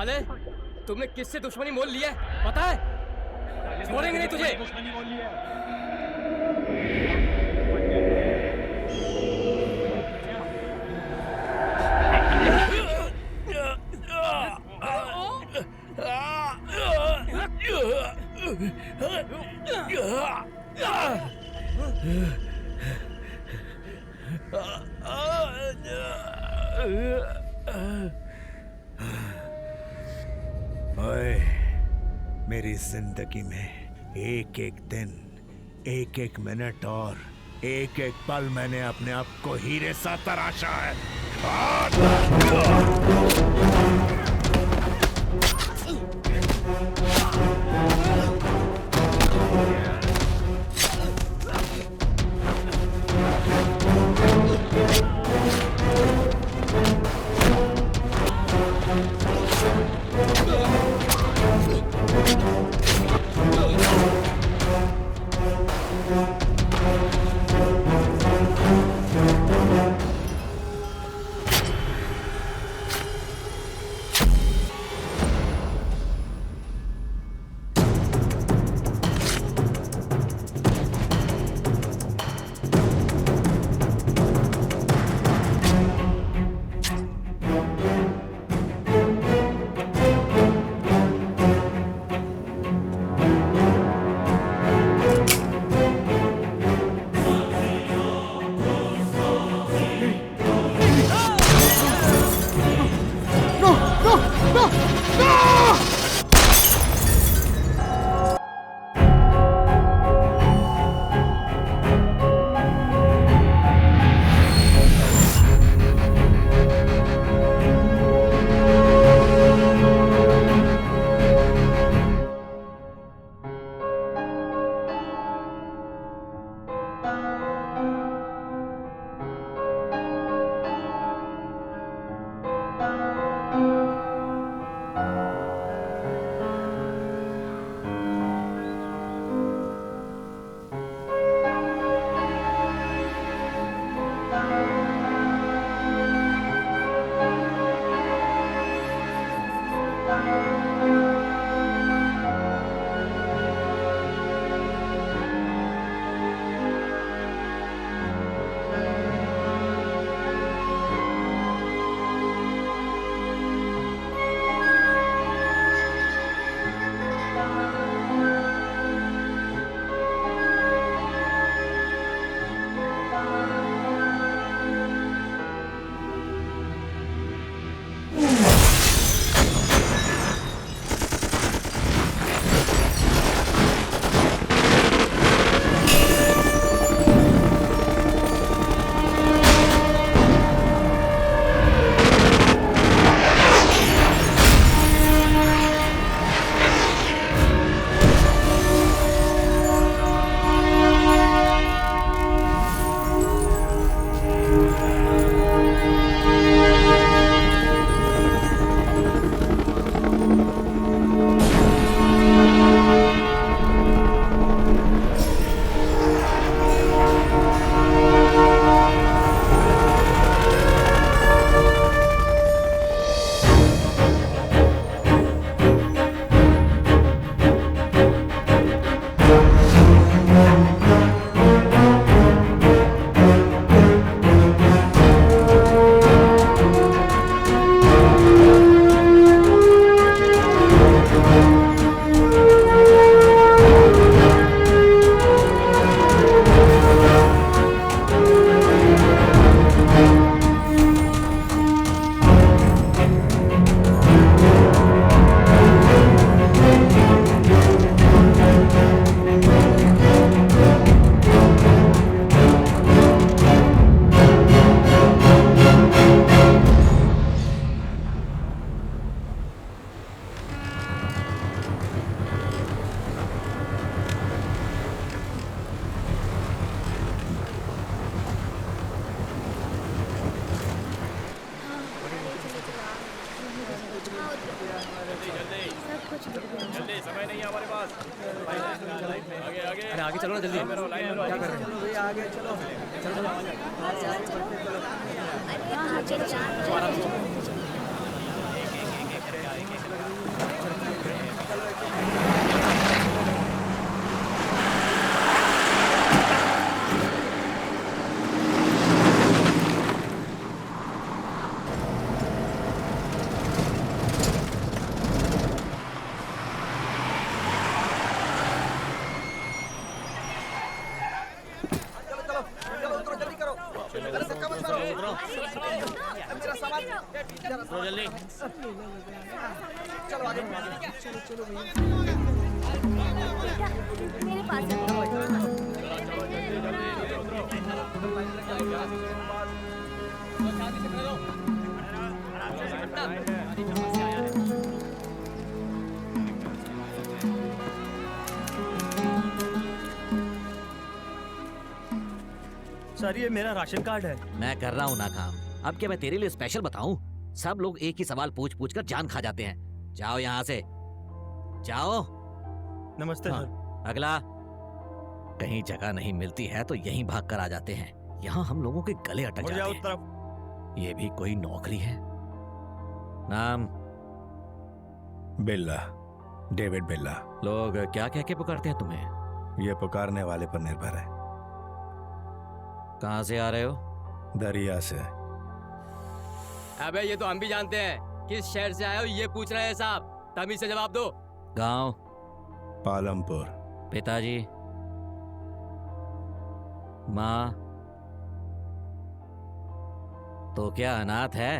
साले, तुमने किससे दुश्मनी मोल ली है पता है? छोड़ेंगे नहीं तुझे। दुश्मनी मोल ली है। ओए, मेरी जिंदगी में एक एक दिन, एक एक मिनट और एक एक पल मैंने अपने आप को हीरे सा तराशा है। जल्दी, समय नहीं है हमारे पास। आगे आगे, अरे आगे चलो ना जल्दी। लाइन में रहो, लाइन में रहो। क्या कर रहे हो भैया? आगे चलो चलो चलो। चलो आगे चलो चलो भैया मेरे पास सर ये मेरा राशन कार्ड है। मैं कर रहा हूँ ना काम। अब क्या मैं तेरे लिए स्पेशल बताऊं? सब लोग एक ही सवाल पूछ पूछ कर जान खा जाते हैं। जाओ यहाँ से, जाओ। नमस्ते हाँ, सर। अगला। कहीं जगह नहीं मिलती है तो यहीं भाग कर आ जाते हैं। यहाँ हम लोगों के गले अटक मुड़ जाते जाओ हैं। तरफ। ये भी कोई नौकरी है? नाम? बिल्ला, डेविड बिल्ला। लोग क्या कह के पुकारते हैं तुम्हें? ये पुकारने वाले पर निर्भर है। कहाँ से आ रहे हो? दरिया से। अबे ये तो हम भी जानते हैं किस शहर से आए हो, ये पूछ रहे हैं साहब। तमीज से जवाब दो। गांव? पालमपुर। पिताजी? माँ? तो क्या अनाथ है?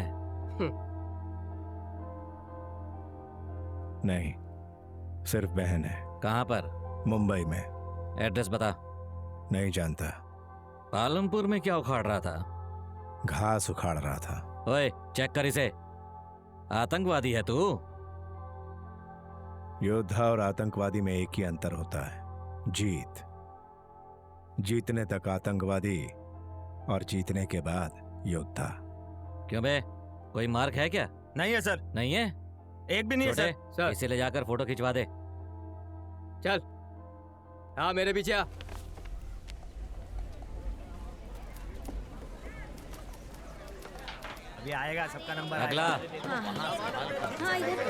नहीं, सिर्फ बहन है। कहाँ पर? मुंबई में। एड्रेस बता। नहीं जानता। पालमपुर में क्या उखाड़ रहा था? घास उखाड़ रहा था। ओए चेक कर इसे। आतंकवादी है तू? योद्धा और आतंकवादी में एक ही अंतर होता है, जीत। जीतने तक आतंकवादी और जीतने के बाद योद्धा। क्यों बे, कोई मार्क है क्या? नहीं है सर, नहीं है? एक भी नहीं है छोटे, सर। इसे ले जाकर फोटो खिंचवा दे। चल, हाँ मेरे पीछे आ। अभी आएगा सबका नंबर। अगला। हाँ इधर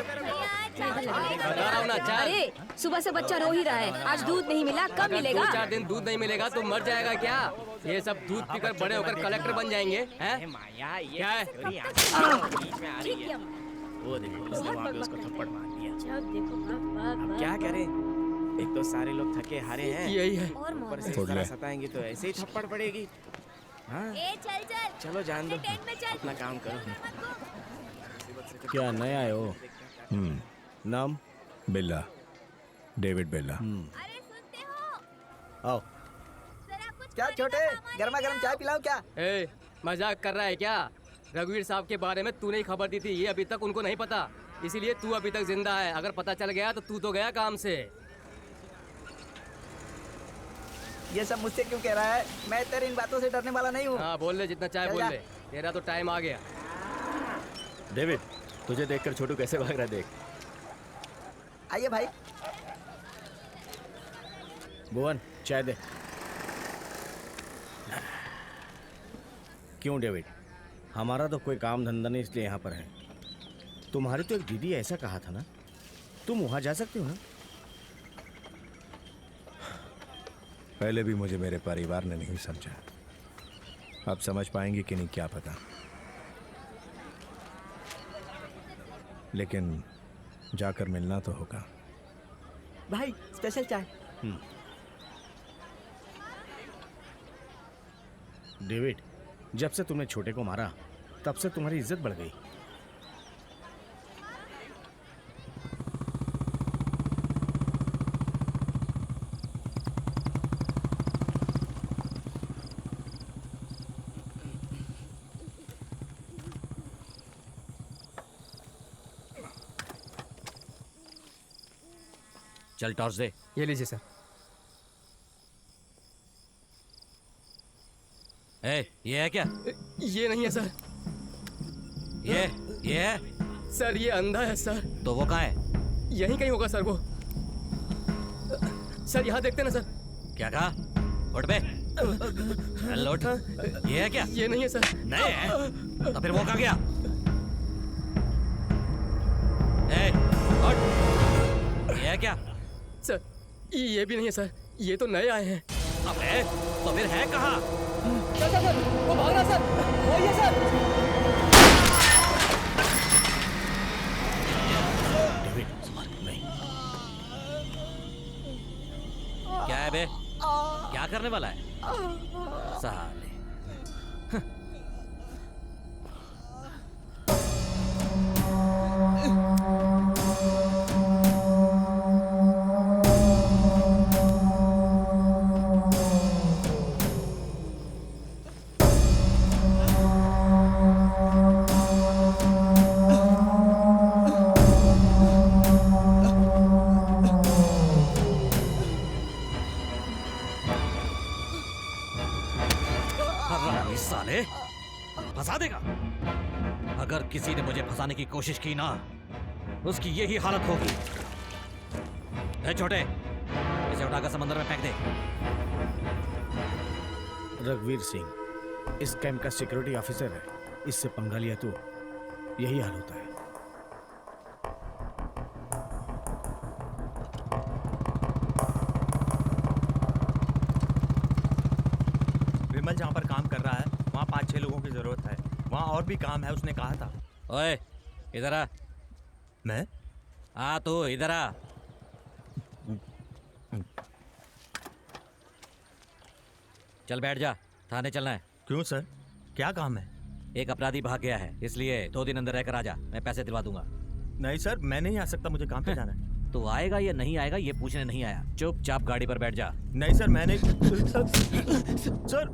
बता रहा हूँ ना, चल। अरे सुबह से बच्चा रो ही रहा है। आज दूध नहीं मिला, कब अगर मिलेगा? 2-4 दिन दूध नहीं मिलेगा तो मर जाएगा क्या? ये सब दूध पीकर बड़े होकर कलेक्टर बन जाएंगे हैं? क्या है? ठीक है। वो देखो उसने वहाँ पे उसको थप्पड़ मार दिया। जब देखो अब क्या करें, एक तो सारे लोग थके हारे हैं, यही है। और ऊपर से छोड़ इस तरह ले। सताएंगे तो ऐसे ही थप्पड़ पड़ेगी। हाँ चल चल। चलो जान दो, अपना काम करो। क्या नए आए हो? नाम? बिल्ला, डेविड बिल्ला। अरे सुनते हो? आओ। क्या छोटे, गर्मा गर्म चाय पिलाओ क्या? ए, मजाक कर रहा है क्या? रघुवीर साहब के बारे में तूने ही खबर दी थी, ये अभी तक उनको नहीं पता। इसीलिए तू अभी तक जिंदा है। अगर पता चल गया तो तू तो गया काम से। ये सब मुझसे क्यों कह रहा है? मैं तेरी इन बातों से डरने वाला नहीं हूँ। हाँ बोल ले, जितना चाहे चल बोल जा। ले। तेरा तो टाइम आ गया। डेविड, तुझे देखकर छोटू कैसे भाग रहा है देख। आइए भाई। भुवन, चाय दे। क्यों डेविड, हमारा तो कोई काम धंधा नहीं इसलिए यहाँ पर है। तुम्हारी तो एक दीदी ऐसा कहा था ना, तुम वहाँ जा सकते हो ना? पहले भी मुझे मेरे परिवार ने नहीं समझा। अब समझ पाएंगे कि नहीं क्या पता। लेकिन जाकर मिलना तो होगा। भाई स्पेशल चाय। डेविड, जब से तुमने छोटे को मारा तब से तुम्हारी इज्जत बढ़ गई। चल टॉर्च दे। ये लीजिए सर। ये है क्या? ये नहीं है सर। ये है? सर ये अंधा है सर। तो वो कहाँ है? यहीं कहीं होगा सर वो। सर यहाँ देखते ना सर। क्या कहा? उठ बे। चल उठ। ये है क्या? ये नहीं है सर। नहीं है? तो फिर वो कहाँ गया? उठ। ये है क्या? सर ये भी नहीं है सर। ये तो नए आए हैं। अबे तो फिर है कहाँ? सर वो भाग रहा सर। वही है सर। डेविड, नहीं। क्या है बे? क्या करने वाला है? साले। किसी ने मुझे फंसाने की कोशिश की ना, उसकी यही हालत होगी। ए छोटे, इसे उठाकर समंदर में फेंक दे। रघुवीर सिंह इस कैंप का सिक्योरिटी ऑफिसर है, इससे पंगा लिया तो यही हाल होता है। विमल जहाँ पर काम कर रहा है वहाँ 5-6 लोगों की जरूरत है। वहाँ और भी काम है, उसने कहा था। ओए इधर आ। मैं? आ तू इधर आ। चल बैठ जा, थाने चलना है। क्यों सर, क्या काम है? एक अपराधी भाग गया है, इसलिए 2 दिन अंदर रहकर आ जा, मैं पैसे दिलवा दूंगा। नहीं सर, मैं नहीं आ सकता, मुझे काम पे जाना है। तो आएगा या नहीं आएगा ये पूछने नहीं आया, चुपचाप गाड़ी पर बैठ जा। नहीं सर, मैंने सर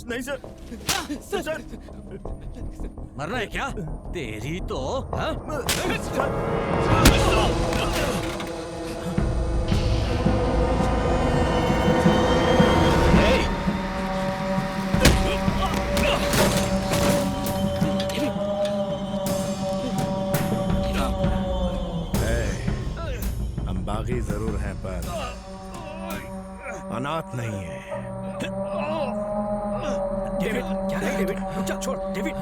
नहीं सर सर मरना है क्या तेरी तो? हाँ? हम बागी जरूर हैं पर अनाथ नहीं है। डेविड, क्या है डेविड? रुक जा, छोड़ डेविड।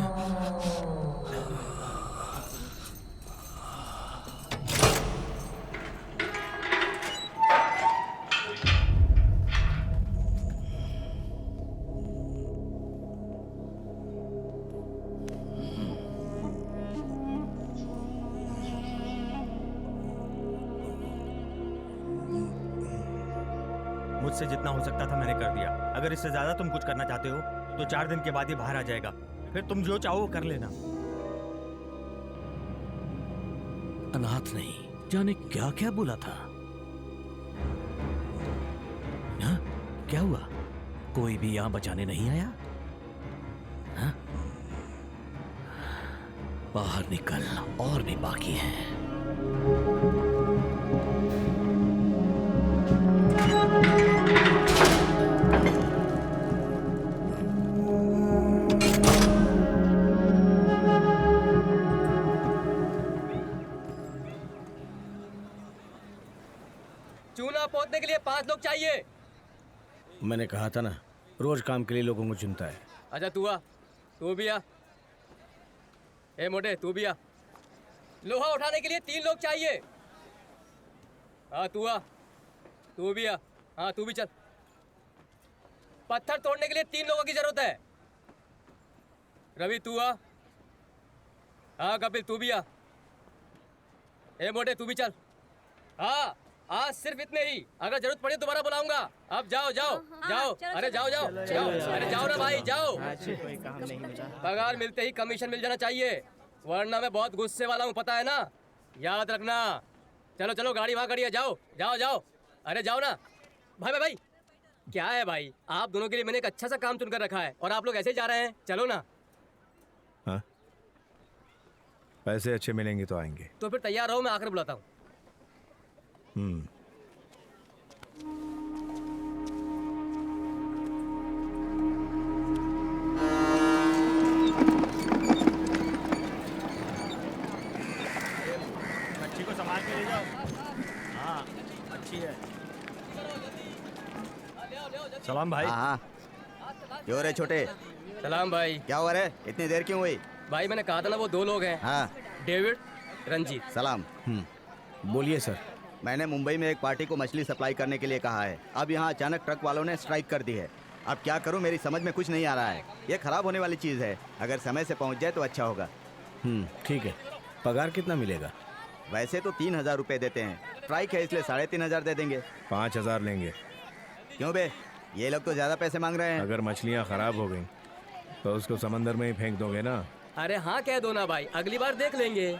मुझसे जितना हो सकता था मैंने कर दिया। अगर इससे ज्यादा तुम कुछ करना चाहते हो तो 4 दिन के बाद ये बाहर आ जाएगा, फिर तुम जो चाहो वो कर लेना। अनाथ नहीं, जाने क्या क्या बोला था। हाँ? क्या हुआ? कोई भी यहां बचाने नहीं आया? हाँ? बाहर निकल, और भी बाकी है। चूना पोतने के लिए 5 लोग चाहिए। मैंने कहा था ना, रोज काम के लिए लोगों को चुनता है। अच्छा तू आ, तू भी आ। ए मोटे तू भी आ। लोहा उठाने के लिए 3 लोग चाहिए। हाँ तू आ, तू भी आ। हाँ तू भी चल। पत्थर तोड़ने के लिए 3 लोगों की जरूरत है। रवि तू आ। हाँ कपिल तू भी आ। ए मोटे तू भी चल। हाँ आज सिर्फ इतने ही, अगर जरूरत पड़ी दोबारा बुलाऊंगा। अब जाओ जाओ जाओ। अरे जाओ जाओ जाओ। अरे जाओ ना भाई जाओ। कोई काम नहीं मिला। पगार मिलते ही कमीशन मिल जाना चाहिए, वरना मैं बहुत गुस्से वाला हूँ, पता है ना, याद रखना। चलो चलो गाड़ी वहाँ खड़ी है, जाओ जाओ जाओ। अरे जाओ ना भाई भाई भाई। क्या है भाई, आप दोनों के लिए मैंने एक अच्छा सा काम चुनकर रखा है और आप लोग ऐसे ही जा रहे हैं। चलो ना। हाँ? पैसे अच्छे मिलेंगे तो आएंगे। तो फिर तैयार रहो, मैं आकर बुलाता हूँ। अच्छी को संभाल के ले जाओ। हाँ अच्छी है। सलाम भाई। हाँ क्यों रे छोटे? सलाम भाई। क्या हुआ रे, इतनी देर क्यों हुई? भाई मैंने कहा था ना वो 2 लोग हैं। हाँ डेविड, रंजीत। सलाम। बोलिए सर। मैंने मुंबई में एक पार्टी को मछली सप्लाई करने के लिए कहा है। अब यहाँ अचानक ट्रक वालों ने स्ट्राइक कर दी है। अब क्या करूँ, मेरी समझ में कुछ नहीं आ रहा है। ये खराब होने वाली चीज़ है, अगर समय से पहुँच जाए तो अच्छा होगा। ठीक है। पगार कितना मिलेगा? वैसे तो 3,000 रुपये देते हैं, स्ट्राइक है इसलिए 3,500 दे देंगे। 5,000 लेंगे। क्यों बे, ये लोग तो ज़्यादा पैसे मांग रहे हैं। अगर मछलियाँ खराब हो गई तो उसको समंदर में ही फेंक दोगे ना? अरे हाँ कह दो ना भाई, अगली बार देख लेंगे।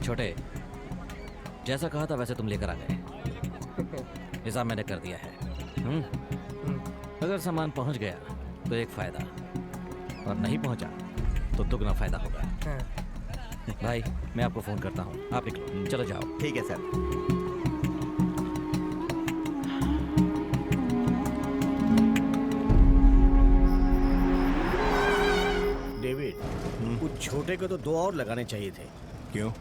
छोटे, जैसा कहा था वैसे तुम लेकर आ गए। हिसाब मैंने कर दिया है। अगर सामान पहुंच गया तो एक फायदा, और नहीं पहुंचा तो दुगना फायदा होगा। भाई मैं आपको फोन करता हूँ, आप निकलो, चलो जाओ। ठीक है सर। डेविड, उस छोटे को तो 2 और लगाने चाहिए थे। क्यों?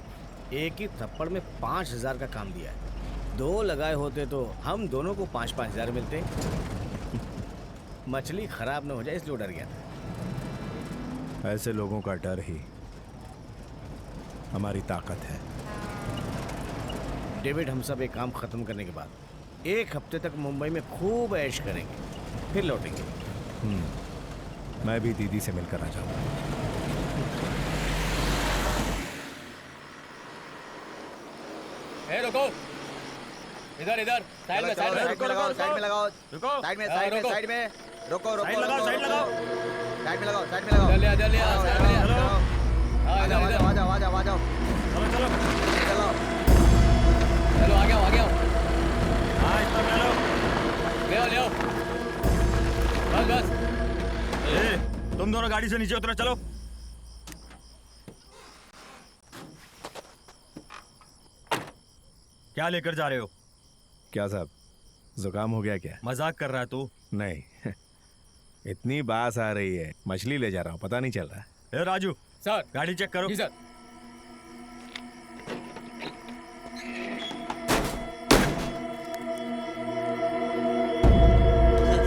एक ही थप्पड़ में 5,000 का काम दिया है। 2 लगाए होते तो हम दोनों को 5-5 हज़ार मिलते। मछली खराब न हो जाए इसलिए डर गया था। ऐसे लोगों का डर ही हमारी ताकत है। डेविड, हम सब एक काम खत्म करने के बाद 1 हफ्ते तक मुंबई में खूब ऐश करेंगे, फिर लौटेंगे। मैं भी दीदी से मिलकर आ जाऊंगा। ए रुको, इधर इधर, साइड में, साइड में, साइड में लगाओ, साइड में लगाओ, रुको। साइड में, हाँ, साइड में, रुको। साइड में, रोको, रोको, साइड लगाओ, रोको, साइड रोको। लगाओ। साइड में लगाओ, साइड में लगाओ। इधर लिया, आओ, साइड आओ, में लिया। आओ, आओ। हाँ, आ इधर जाओ, इधर, आ जाओ, आ जाओ, आ जाओ। चलो चलो। चलो। चलो आ गया, आ गया। हाँ, इतना में लो। ले आओ, ले आओ। बस बस। ए, तुम दोनों गाड़ी से नीचे उतरो, चलो। क्या लेकर जा रहे हो? क्या साहब, जुकाम हो गया क्या? मजाक कर रहा है तू? नहीं, इतनी बास आ रही है, मछली ले जा रहा हूँ, पता नहीं चल रहा। ए राजू, सर। गाड़ी चेक करो। जी सर।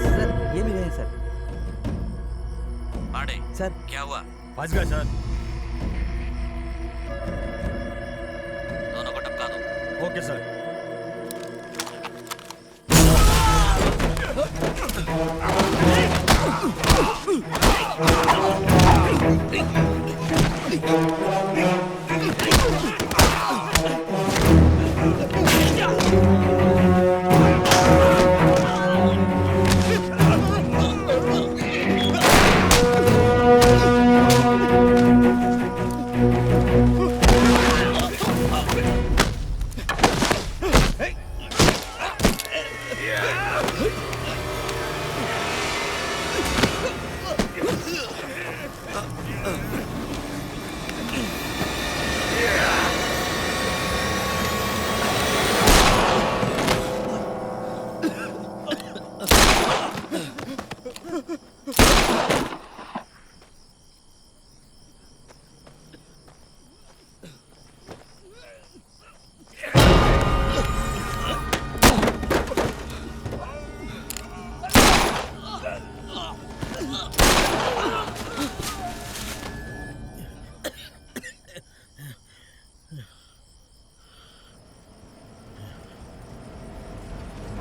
सर ये भी गए सर। पांडे, सर क्या हुआ? फंस गए सर। दोनों को टपका दो। Okay sir.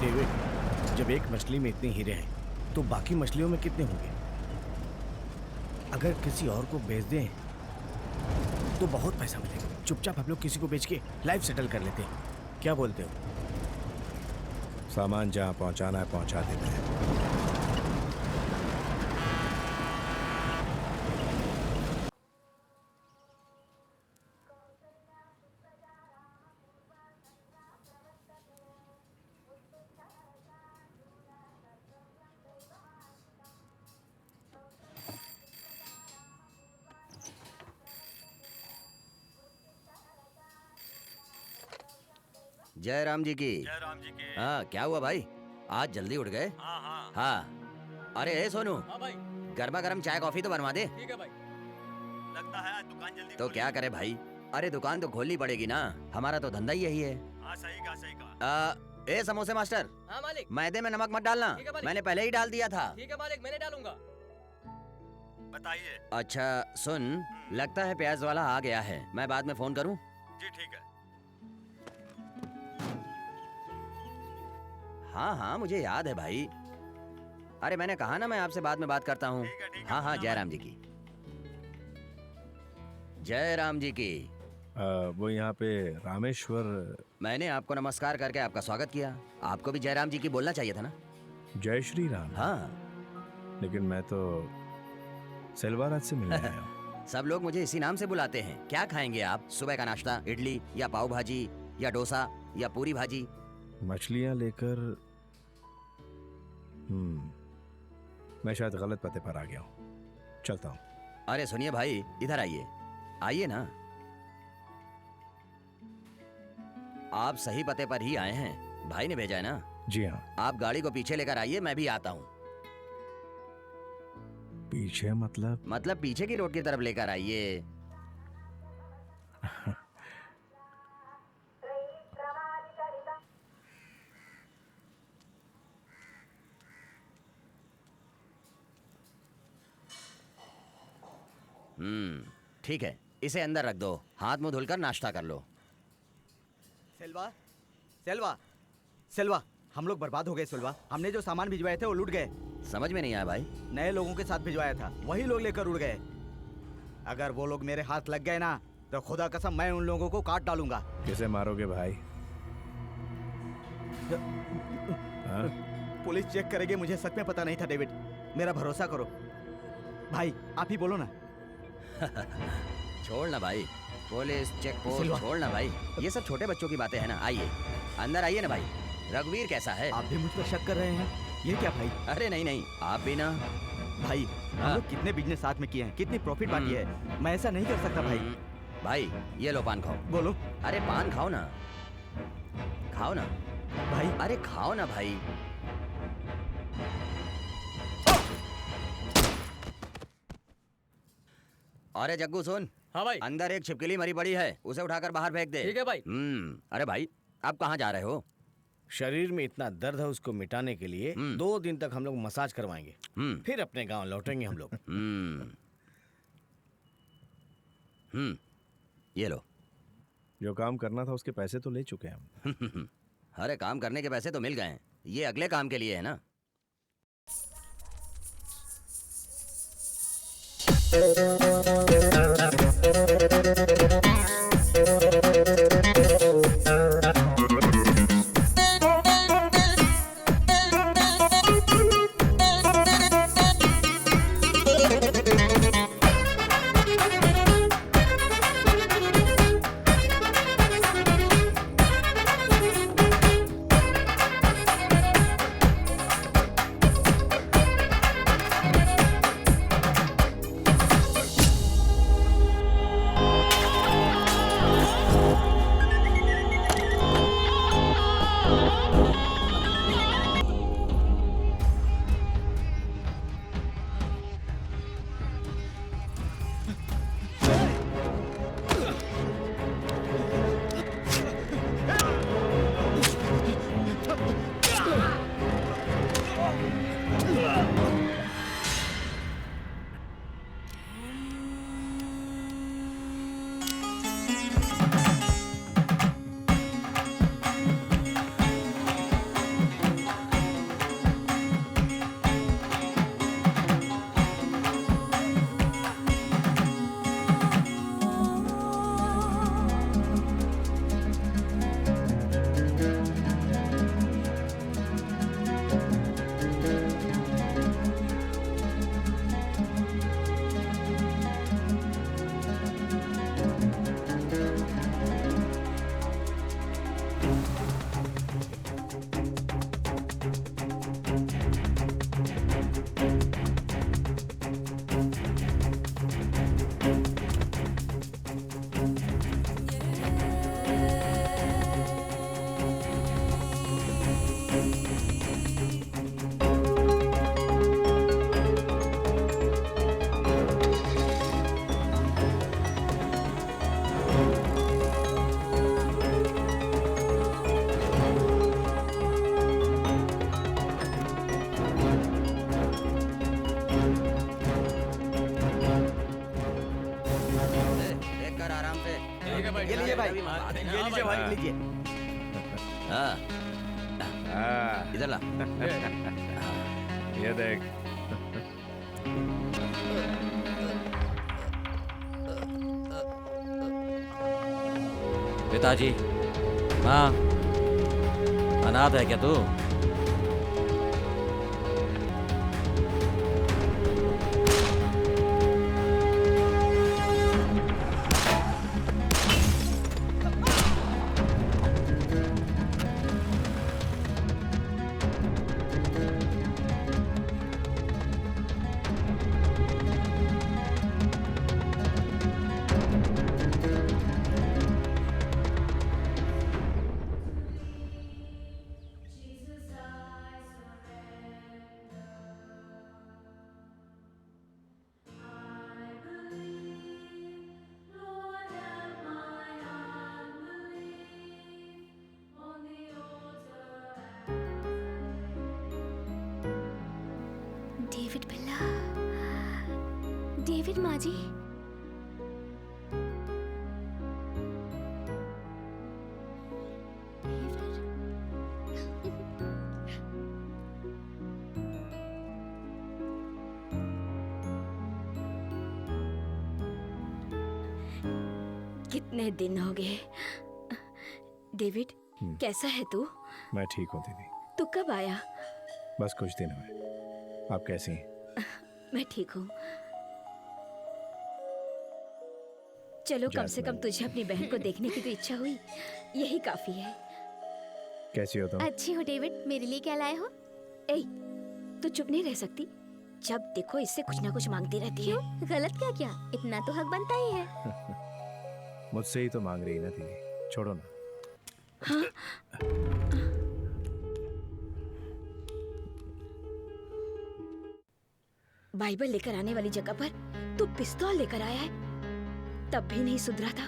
डेविड, जब एक मछली में इतने हीरे हैं तो बाकी मछलियों में कितने होंगे? अगर किसी और को बेच दें तो बहुत पैसा मिलेगा। चुपचाप हम लोग किसी को बेच के लाइफ सेटल कर लेते हैं, क्या बोलते हो? सामान जहाँ पहुँचाना है पहुँचा देते हैं। जय राम जी की। जय राम जी की। हाँ, क्या हुआ भाई, आज जल्दी उठ गए? हाँ हाँ। हाँ। अरे ए सोनू, हाँ भाई, गर्मा गर्म चाय कॉफी तो बनवा दे। ठीक है भाई। लगता है आज दुकान जल्दी तो क्या करे भाई, अरे दुकान तो खोलनी पड़ेगी ना, हमारा तो धंधा ही यही है। हाँ सही कहा, सही कहा। ए समोसे मास्टर, हाँ मालिक। मैदे में नमक मत डालना, ठीक है मालिक। मैंने पहले ही डाल दिया था। ठीक है मालिक, मैंने डालूंगा। बताइए। अच्छा सुन, लगता है प्याज वाला आ गया है, मैं बाद में फोन करूं? जी ठीक है। हाँ हाँ मुझे याद है भाई, अरे मैंने कहा ना मैं आपसे बाद में बात करता हूँ। ठीक है, हाँ हाँ, जय राम जी की। जय राम जी की। वो यहाँ पे रामेश्वर। मैंने आपको नमस्कार करके आपका स्वागत किया, आपको भी जय राम जी की बोलना चाहिए था ना। जय श्री राम। हाँ। लेकिन मैं तो सेल्वाराज से मिलने आया हूँ। सब लोग मुझे इसी नाम से बुलाते हैं। क्या खाएंगे आप? सुबह का नाश्ता इडली या पाव भाजी या डोसा या पूरी भाजी? मछलियाँ लेकर मैं शायद गलत पते पर आ गया हूँ, चलता हूँ। अरे सुनिए भाई, इधर आइए, आइए ना। आप सही पते पर ही आए हैं, भाई ने भेजा है ना। जी हाँ। आप गाड़ी को पीछे लेकर आइए, मैं भी आता हूँ। पीछे मतलब पीछे की रोड की तरफ लेकर आइए। ठीक है, इसे अंदर रख दो, हाथ मुंह धुलकर नाश्ता कर लो। सेल्वा, सेल्वा, सेल्वा, हम लोग बर्बाद हो गए सेल्वा। हमने जो सामान भिजवाए थे वो लूट गए। समझ में नहीं आया भाई। नए लोगों के साथ भिजवाया था, वही लोग लेकर उड़ गए। अगर वो लोग मेरे हाथ लग गए ना तो खुदा कसम मैं उन लोगों को काट डालूंगा। किसे मारोगे भाई? हाँ? पुलिस चेक करेगी, मुझे सच में पता नहीं था डेविड, मेरा भरोसा करो भाई, आप ही बोलो ना। छोड़ ना भाई, पुलिस चेक पोस्ट सिल्वा। छोड़ ना भाई, ये सब छोटे बच्चों की बातें हैं ना। आइए अंदर आइए ना भाई। रघुवीर कैसा है? आप भी मुझ पर शक कर रहे हैं? ये क्या भाई? अरे नहीं नहीं, आप भी ना। भाई हम लोग कितने बिजनेस साथ में किए हैं, कितनी प्रॉफिट बांटी है, मैं ऐसा नहीं कर सकता भाई। भाई ये लो पान खाओ। बोलो। अरे पान खाओ ना, खाओ ना भाई। अरे खाओ ना भाई। अरे जग्गू सुन। हाँ भाई। अंदर एक छिपकली मरी पड़ी है, उसे उठाकर बाहर फेंक दे। ठीक है भाई। अरे भाई आप कहाँ जा रहे हो? शरीर में इतना दर्द है, उसको मिटाने के लिए 2 दिन तक हम लोग मसाज करवाएंगे, फिर अपने गांव लौटेंगे हम लोग। ये लो। जो काम करना था उसके पैसे तो ले चुके हैं हम। अरे काम करने के पैसे तो मिल गए हैं, ये अगले काम के लिए है ना। ये लीजिए भाई, ये लीजिए भाई, लीजिए। हाँ इधर ला। ये देख। पिताजी, माँ, अनाथ है क्या तू? डेविड माँ जी। कितने दिन हो गए। डेविड, कैसा है तू? मैं ठीक हूँ दीदी। तू कब आया? बस कुछ दिन हुए। आप कैसी हैं? मैं ठीक हूँ। चलो, कम से कम तुझे अपनी बहन को देखने की तो इच्छा हुई, यही काफी है। कैसी हो तुम? अच्छी हो डेविड। मेरे लिए क्या लाए हो? ए, तू चुप नहीं रह सकती। जब देखो इससे कुछ ना कुछ मांगती रहती है। क्यों? गलत क्या किया? इतना तो हक बनता ही है। मुझसे ही तो मांग रही है ना दीदी, छोड़ो ना। हाँ? बाइबल लेकर आने वाली जगह पर तू पिस्तौल लेकर आया है। तब भी नहीं सुधरा था,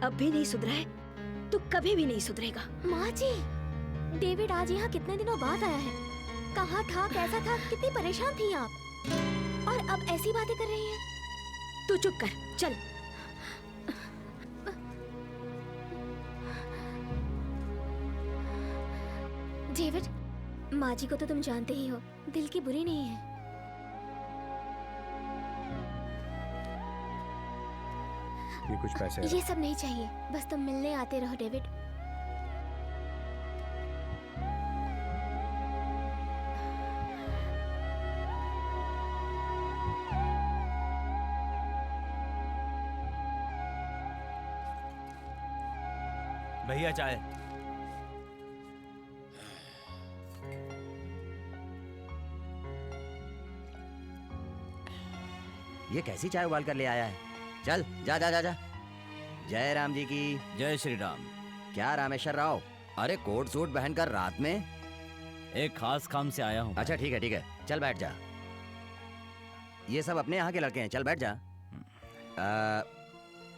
अब भी नहीं सुधरा है, तू कभी भी नहीं सुधरेगा। माँ जी, डेविड आज यहाँ कितने दिनों बाद आया है। कहाँ था, कैसा था, कितनी परेशान थी आप, और अब ऐसी बातें कर रही हैं। तू चुप कर, चल। डेविड, माँ जी को तो तुम जानते ही हो, दिल की बुरी नहीं है। ये कुछ पैसे ये सब नहीं चाहिए, बस तुम मिलने आते रहो डेविड। भैया चाय। ये कैसी चाय उबाल कर ले आया है? चल जा जा जा जा। जय राम जी की। जय श्री राम। क्या रामेश्वर राव, अरे कोट सूट पहनकर रात में? एक खास काम से आया हूँ। अच्छा ठीक है, चल बैठ जा। ये सब अपने यहाँ के लड़के हैं, चल बैठ जा।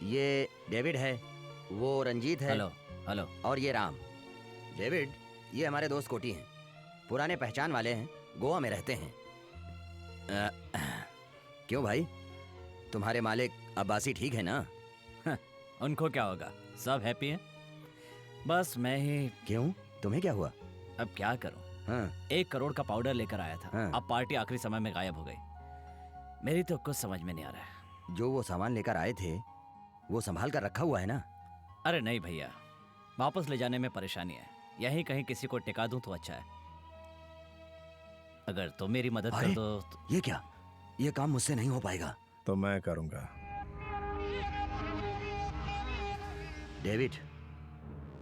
ये डेविड है, वो रंजीत है। Hello hello. और ये राम। डेविड, ये हमारे दोस्त कोटी हैं, पुराने पहचान वाले हैं, गोवा में रहते हैं। क्यों भाई, तुम्हारे मालिक अब्बासी ठीक है ना? उनको क्या होगा, सब हैप्पी हैं। बस मैं ही। क्यों, तुम्हें क्या हुआ? अब क्या करूं? हाँ। 1 करोड़ का पाउडर लेकर आया था। हाँ। अब पार्टी आखिरी समय में गायब हो गई। मेरी तो कुछ समझ में नहीं आ रहा है। जो वो सामान लेकर आए थे वो संभाल कर रखा हुआ है ना? अरे नहीं भैया, वापस ले जाने में परेशानी है। यहीं कहीं किसी को टिका दूं तो अच्छा है। अगर तुम मेरी मदद कर दो तो... ये क्या, ये काम मुझसे नहीं हो पाएगा। तो मैं करूंगा। डेविड,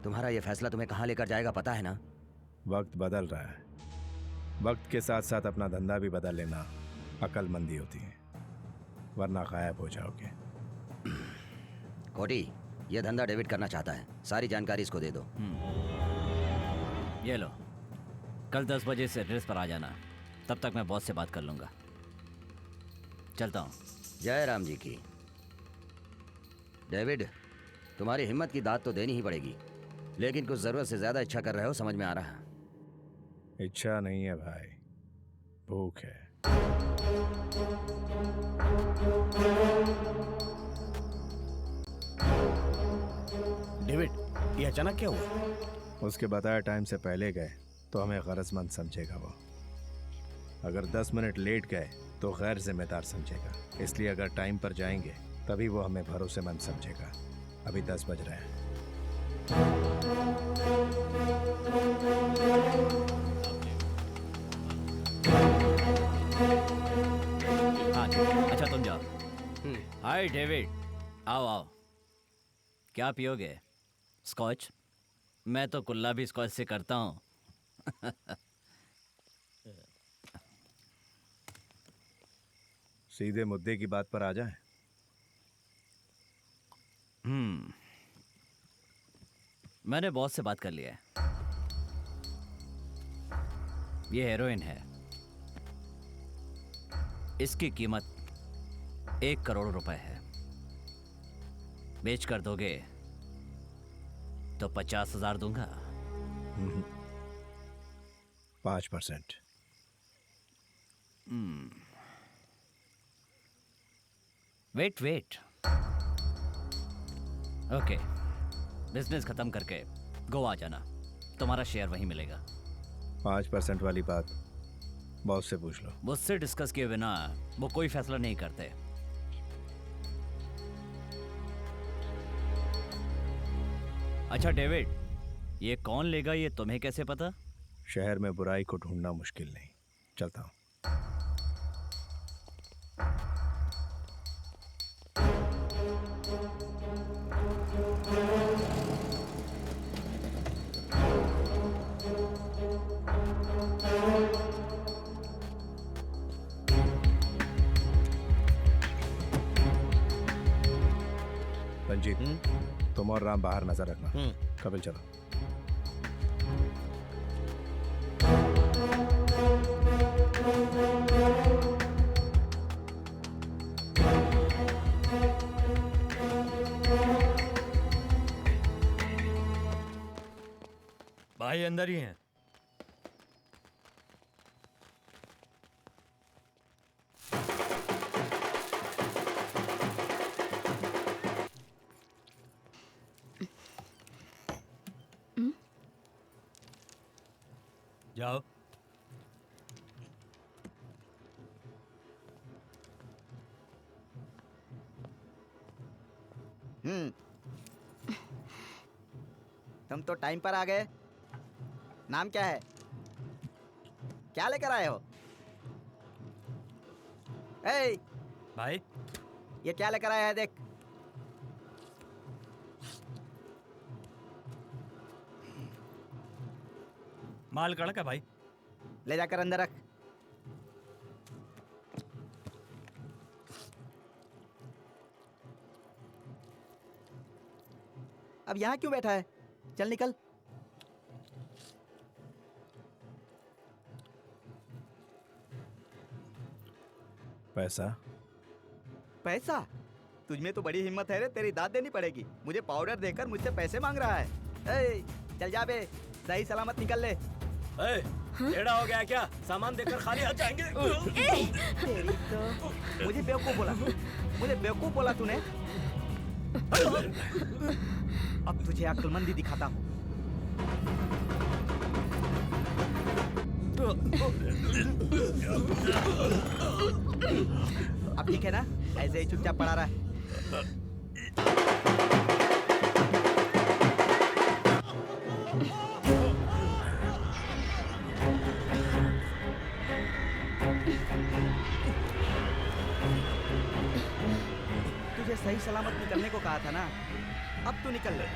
तुम्हारा ये फैसला तुम्हें कहाँ लेकर जाएगा पता है ना? वक्त बदल रहा है, वक्त के साथ साथ अपना धंधा भी बदल लेना अक्लमंदी होती है, वरना गायब हो जाओगे। कोटी, ये धंधा डेविड करना चाहता है, सारी जानकारी इसको दे दो। ये लो, कल 10 बजे से एड्रेस पर आ जाना, तब तक मैं बॉस से बात कर लूंगा। चलता हूँ। जय राम जी की। डेविड, तुम्हारी हिम्मत की दाद तो देनी ही पड़ेगी, लेकिन कुछ जरूरत से ज्यादा इच्छा कर रहे हो, समझ में आ रहा है। इच्छा नहीं है भाई, भूख है। डेविड, ये अचानक क्या हुआ? उसके बताए टाइम से पहले गए तो हमें गरजमंद समझेगा वो, अगर 10 मिनट लेट गए तो गैर जिम्मेदार समझेगा। इसलिए अगर टाइम पर जाएंगे तभी वो हमें भरोसेमंद समझेगा। अभी 10 बज रहे हैं। हाँ, अच्छा तुम जाओ। हाय डेविड, आओ आओ। क्या पियोगे? स्कॉच? मैं तो कुल्ला भी स्कॉच से करता हूँ। सीधे मुद्दे की बात पर आ जाए। मैंने बॉस से बात कर लिया है। ये हेरोइन है, इसकी कीमत 1 करोड़ रुपए है। बेच कर दोगे तो 50,000 दूंगा। 5%। वेट वेट, ओके, बिजनेस खत्म करके गोवा जाना, तुम्हारा शेयर वहीं मिलेगा। 5% वाली बात बॉस से पूछ लो। मुझसे डिस्कस किए बिना वो कोई फैसला नहीं करते। अच्छा डेविड, ये कौन लेगा ये तुम्हें कैसे पता? शहर में बुराई को ढूंढना मुश्किल नहीं, चलता हूँ। रंजीत, तुम और राम बाहर नजर रखना। कपिल चलो। भाई अंदर ही हैं। जाओ। तुम तो टाइम पर आ गए। नाम क्या है? क्या लेकर आए हो? ए भाई ये क्या लेकर आया है देख। माल कड़क है भाई। ले जाकर अंदर रख। अब यहाँ क्यों बैठा है? चल निकल। पैसा? पैसा? तुझमें तो बड़ी हिम्मत है रे, तेरी दाद देनी पड़ेगी। मुझे पाउडर देकर मुझसे पैसे मांग रहा है। ए, चल जा बे, सही सलामत निकल ले। टेढ़ा हो गया क्या? सामान देकर खाली हाथ जाएंगे? तेरी तो मुझे बेवकूफ बोला तूने। अब तुझे अक्लमंदी दिखाता हूँ। अब ठीक है ना? ऐसे ही चुपचाप पड़ा रहा। तुझे सही सलामत निकलने को कहा था ना, अब तू निकल ले।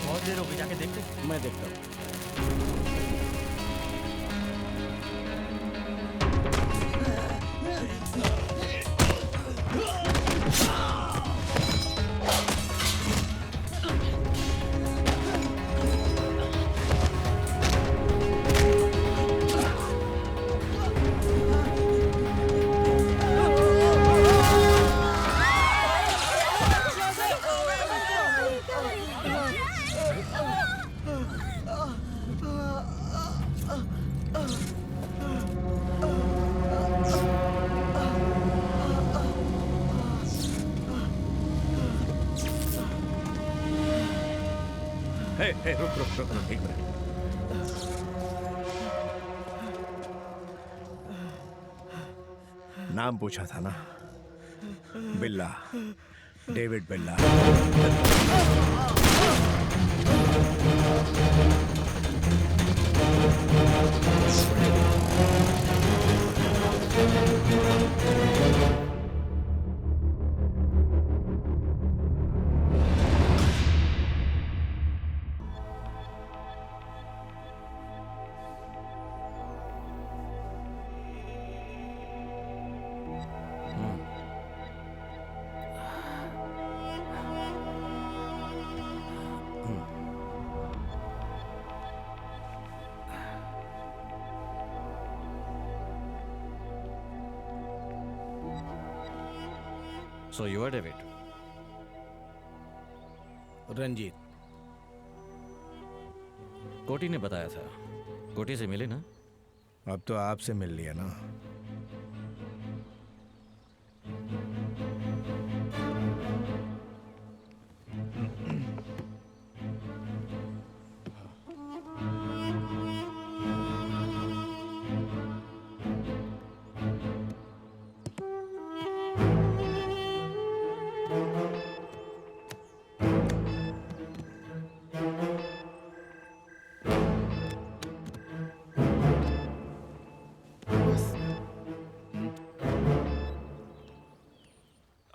बहुत देर हो गई, जाके देखते। मैं देखता हूँ। रुक एक मिनट। नाम पूछा था ना? बिल्ला, डेविड बिल्ला। So you are David. Ranjit, कोटी ने बताया था। कोटी से मिले ना? अब तो आपसे मिल लिया ना।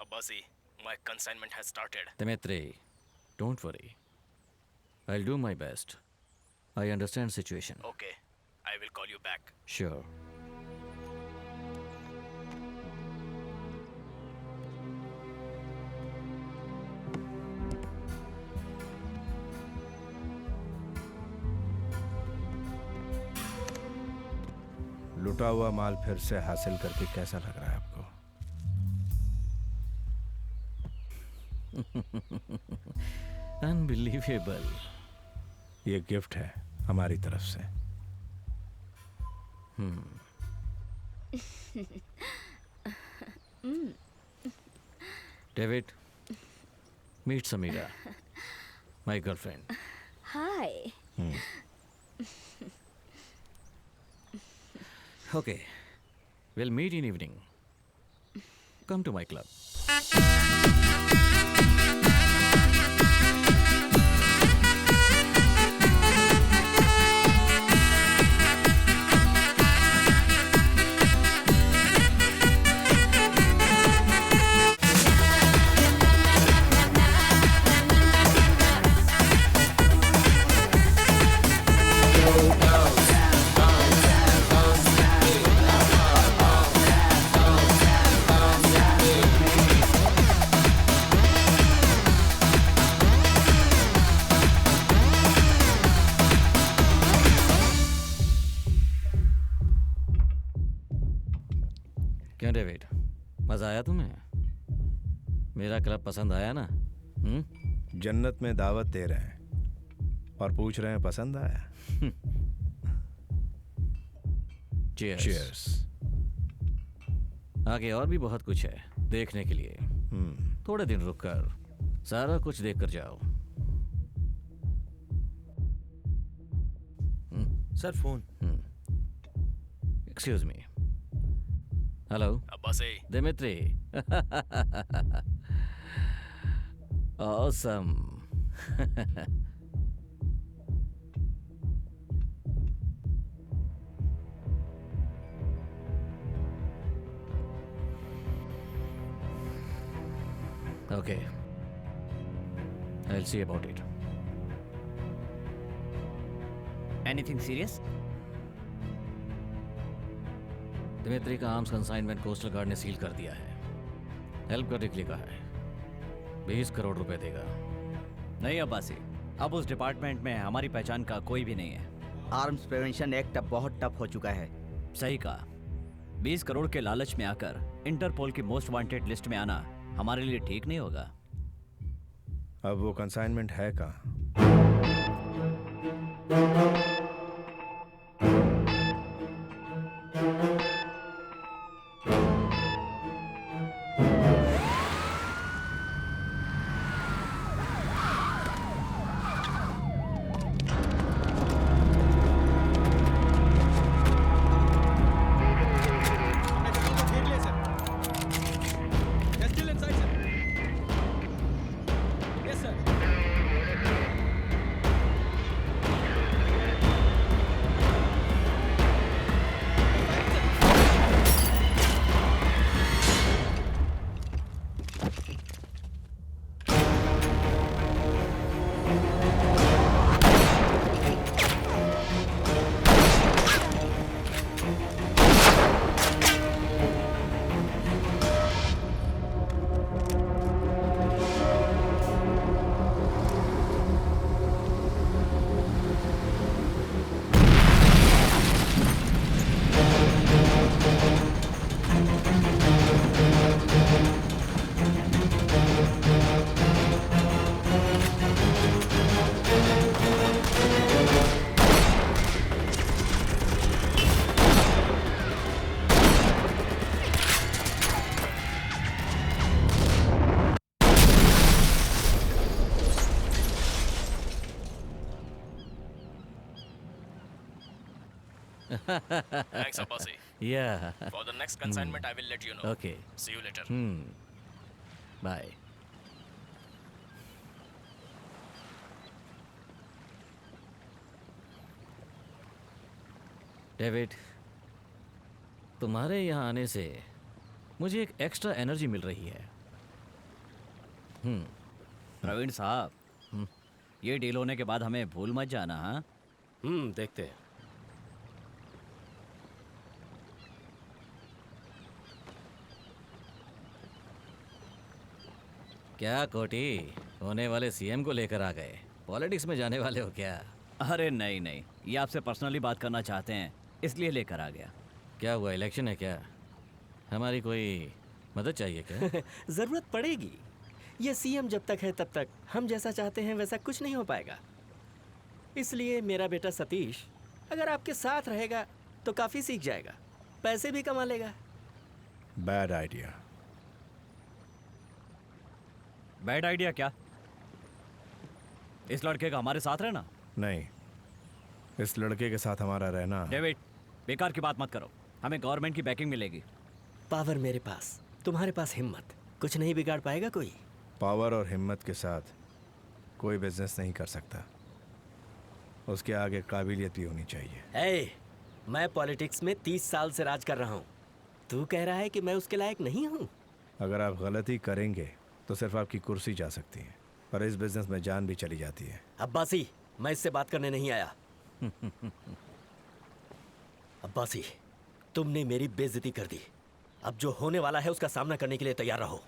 Abbasi, my consignment has started. Dimitri, don't worry. I'll do my best. I understand situation. Okay, I will call you back. Sure. लुटा हुआ माल फिर से हासिल करके कैसा लग रहा है आपको? अनबिलीवेबल। ये गिफ्ट है हमारी तरफ से। David, meet Samira, my girlfriend. Hi. Okay, we'll meet in evening. Come to my club. क्यों डेविड, मजा आया तुम्हें? मेरा क्लब पसंद आया ना? जन्नत में दावत दे रहे हैं और पूछ रहे हैं पसंद आया? Cheers. Cheers. आगे और भी बहुत कुछ है देखने के लिए। थोड़े दिन रुक कर सारा कुछ देख कर जाओ। Sir phone. Excuse me. Hello Abbasi, Dmitri. Awesome. Okay. I'll see about it. anything serious? Dmitri का आर्म्स कंसाइनमेंट कोस्टल गार्ड ने सील कर दिया है। हेल्प करने के लिए कहा है। 20 करोड़ रुपए देगा। नहीं अब्बासी, अब उस डिपार्टमेंट में हमारी पहचान का कोई भी नहीं है। आर्म्स प्रिवेंशन एक्ट अब बहुत टफ हो चुका है। सही कहा। 20 करोड़ के लालच में आकर इंटरपोल की मोस्ट वांटेड लिस्ट में आना हमारे लिए ठीक नहीं होगा। अब वो कंसाइनमेंट है कहाँ? Thanks, Abbasi. Yeah. For the next consignment, I will let you know. Okay. See you later. Bye. David, तुम्हारे यहाँ आने से मुझे एक एक्स्ट्रा एनर्जी मिल रही है। प्रवीण साहब, ये डील होने के बाद हमें भूल मत जाना। हाँ, देखते हैं। क्या कोटी, होने वाले सीएम को लेकर आ गए? पॉलिटिक्स में जाने वाले हो क्या? अरे नहीं नहीं, ये आपसे पर्सनली बात करना चाहते हैं, इसलिए लेकर आ गया। क्या हुआ, इलेक्शन है क्या? हमारी कोई मदद चाहिए क्या? जरूरत पड़ेगी। ये सीएम जब तक है तब तक हम जैसा चाहते हैं वैसा कुछ नहीं हो पाएगा। इसलिए मेरा बेटा सतीश अगर आपके साथ रहेगा तो काफी सीख जाएगा, पैसे भी कमा लेगा। Bad idea. बैड आइडिया क्या? इस लड़के का हमारे साथ रहना? नहीं, इस लड़के के साथ हमारा रहना। डेविड, बेकार की बात मत करो, हमें गवर्नमेंट की बैकिंग मिलेगी। पावर मेरे पास, तुम्हारे पास हिम्मत, कुछ नहीं बिगाड़ पाएगा कोई। पावर और हिम्मत के साथ कोई बिजनेस नहीं कर सकता, उसके आगे काबिलियत भी होनी चाहिए। मैं पॉलिटिक्स में 30 साल से राज कर रहा हूँ, तू कह रहा है कि मैं उसके लायक नहीं हूँ? अगर आप गलती करेंगे तो सिर्फ आपकी कुर्सी जा सकती है, पर इस बिजनेस में जान भी चली जाती है। अब्बासी, मैं इससे बात करने नहीं आया। अब्बासी, तुमने मेरी बेइज्जती कर दी, अब जो होने वाला है उसका सामना करने के लिए तैयार रहो।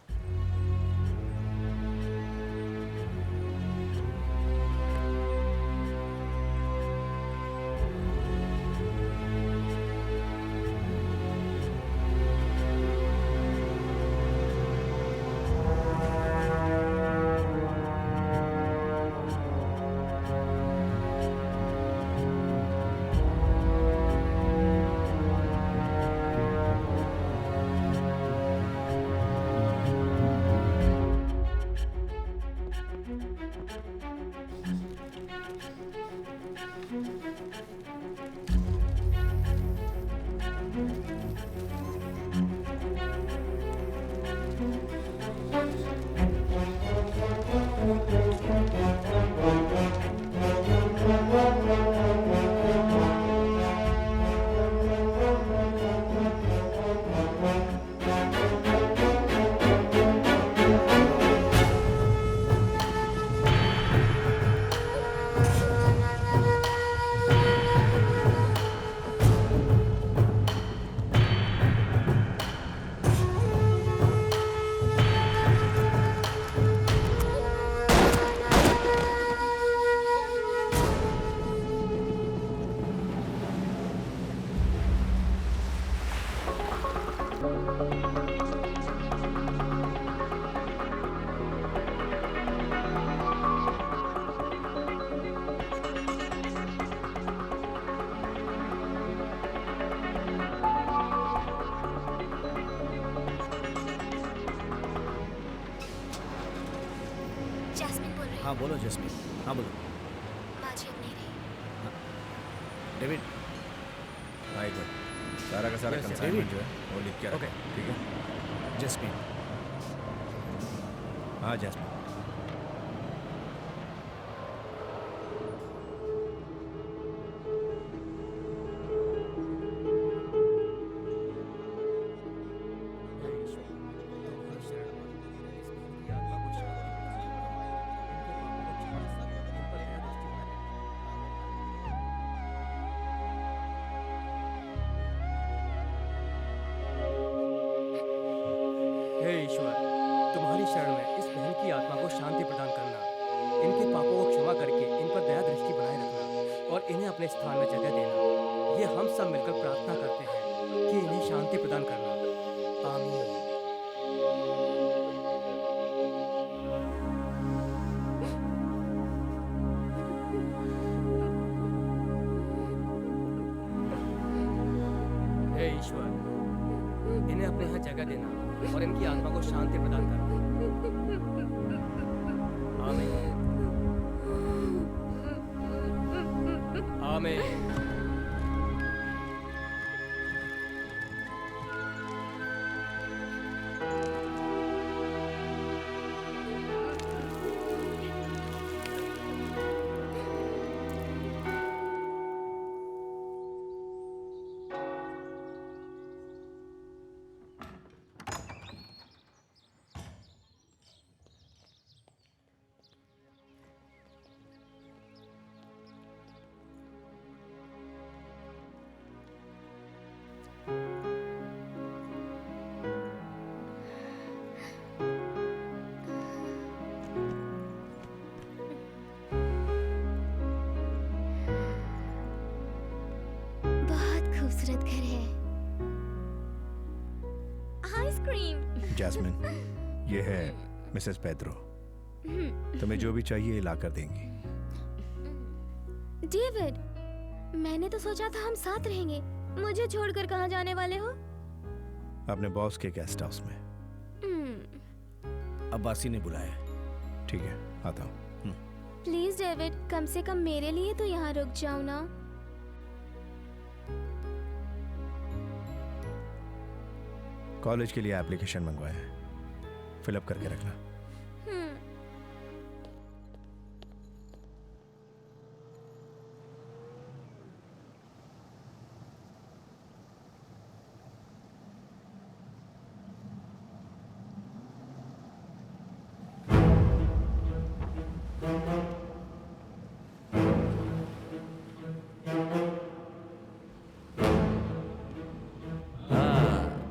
हाँ बोलो जस्मीन। हाँ बोलो। बाजी अब नहीं रही। डेविड, हाँ एक बार सारा का सारा Yes, yes, कंसाइनमेंट David. जो है वो लिख के रखो, ठीक है? जस्मीन। हाँ जैस्मिन। हे ईश्वर, तुम्हारी शरण में इस बहन की आत्मा को शांति प्रदान करना, इनके पापों को क्षमा करके इन पर दया दृष्टि बनाए रखना और इन्हें अपने स्थान में जगह देना। ये हम सब मिलकर प्रार्थना करते हैं कि इन्हें शांति प्रदान करना। आमीन। हे ईश्वर, इन्हें अपने यहाँ जगह देना और इनकी आत्मा को शांति प्रदान करना। आमीन। आमीन। खूबसूरत घर है। आइसक्रीम। जैस्मिन, ये है मिसेस पेड्रो। तुम्हें जो भी चाहिए ला कर देंगी। डेविड, मैंने तो सोचा था हम साथ रहेंगे। मुझे छोड़कर कहाँ जाने वाले हो? अपने बॉस के गेस्ट हाउस में। अब्बासी ने बुलाया। ठीक है, आता हूँ। प्लीज डेविड, कम से कम मेरे लिए तो यहाँ रुक जाओ ना। कॉलेज के लिए एप्लीकेशन मंगवाया है, फिलअप करके रखना।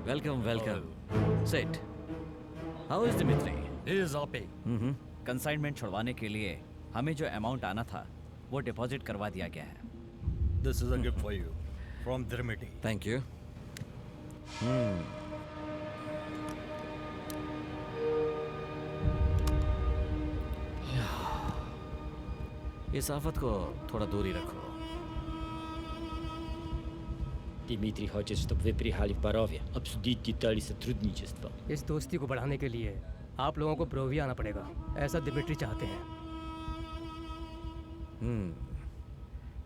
Welcome welcome. Sit. How is Dimitri? He is okay. Consignment छुड़वाने के लिए हमें जो अमाउंट आना था वो डिपॉजिट करवा दिया गया है। This is a gift for you from Dmitri. Thank you. इस आफत को थोड़ा दूरी रखो। Дмитрий хочет, чтобы вы приехали в Борове, обсудить детали сотрудничества. इस दोस्ती को बढ़ाने के लिए आप लोगों को बोरोविया आना पड़ेगा, ऐसा दिमित्री चाहते हैं।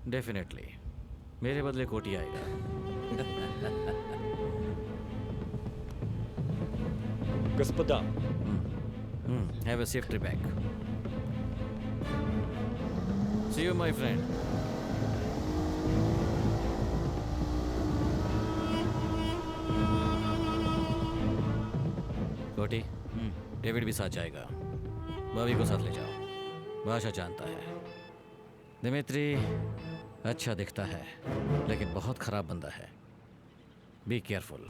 डेफिनेटली। मेरे बदले कोटी आएगा। Господа, Have a safe trip back. See you, my friend. कोटी, डेविड भी साथ जाएगा। भाभी को साथ ले जाओ, भाषा जानता है। दिमित्री अच्छा दिखता है, लेकिन बहुत खराब बंदा है। Be careful.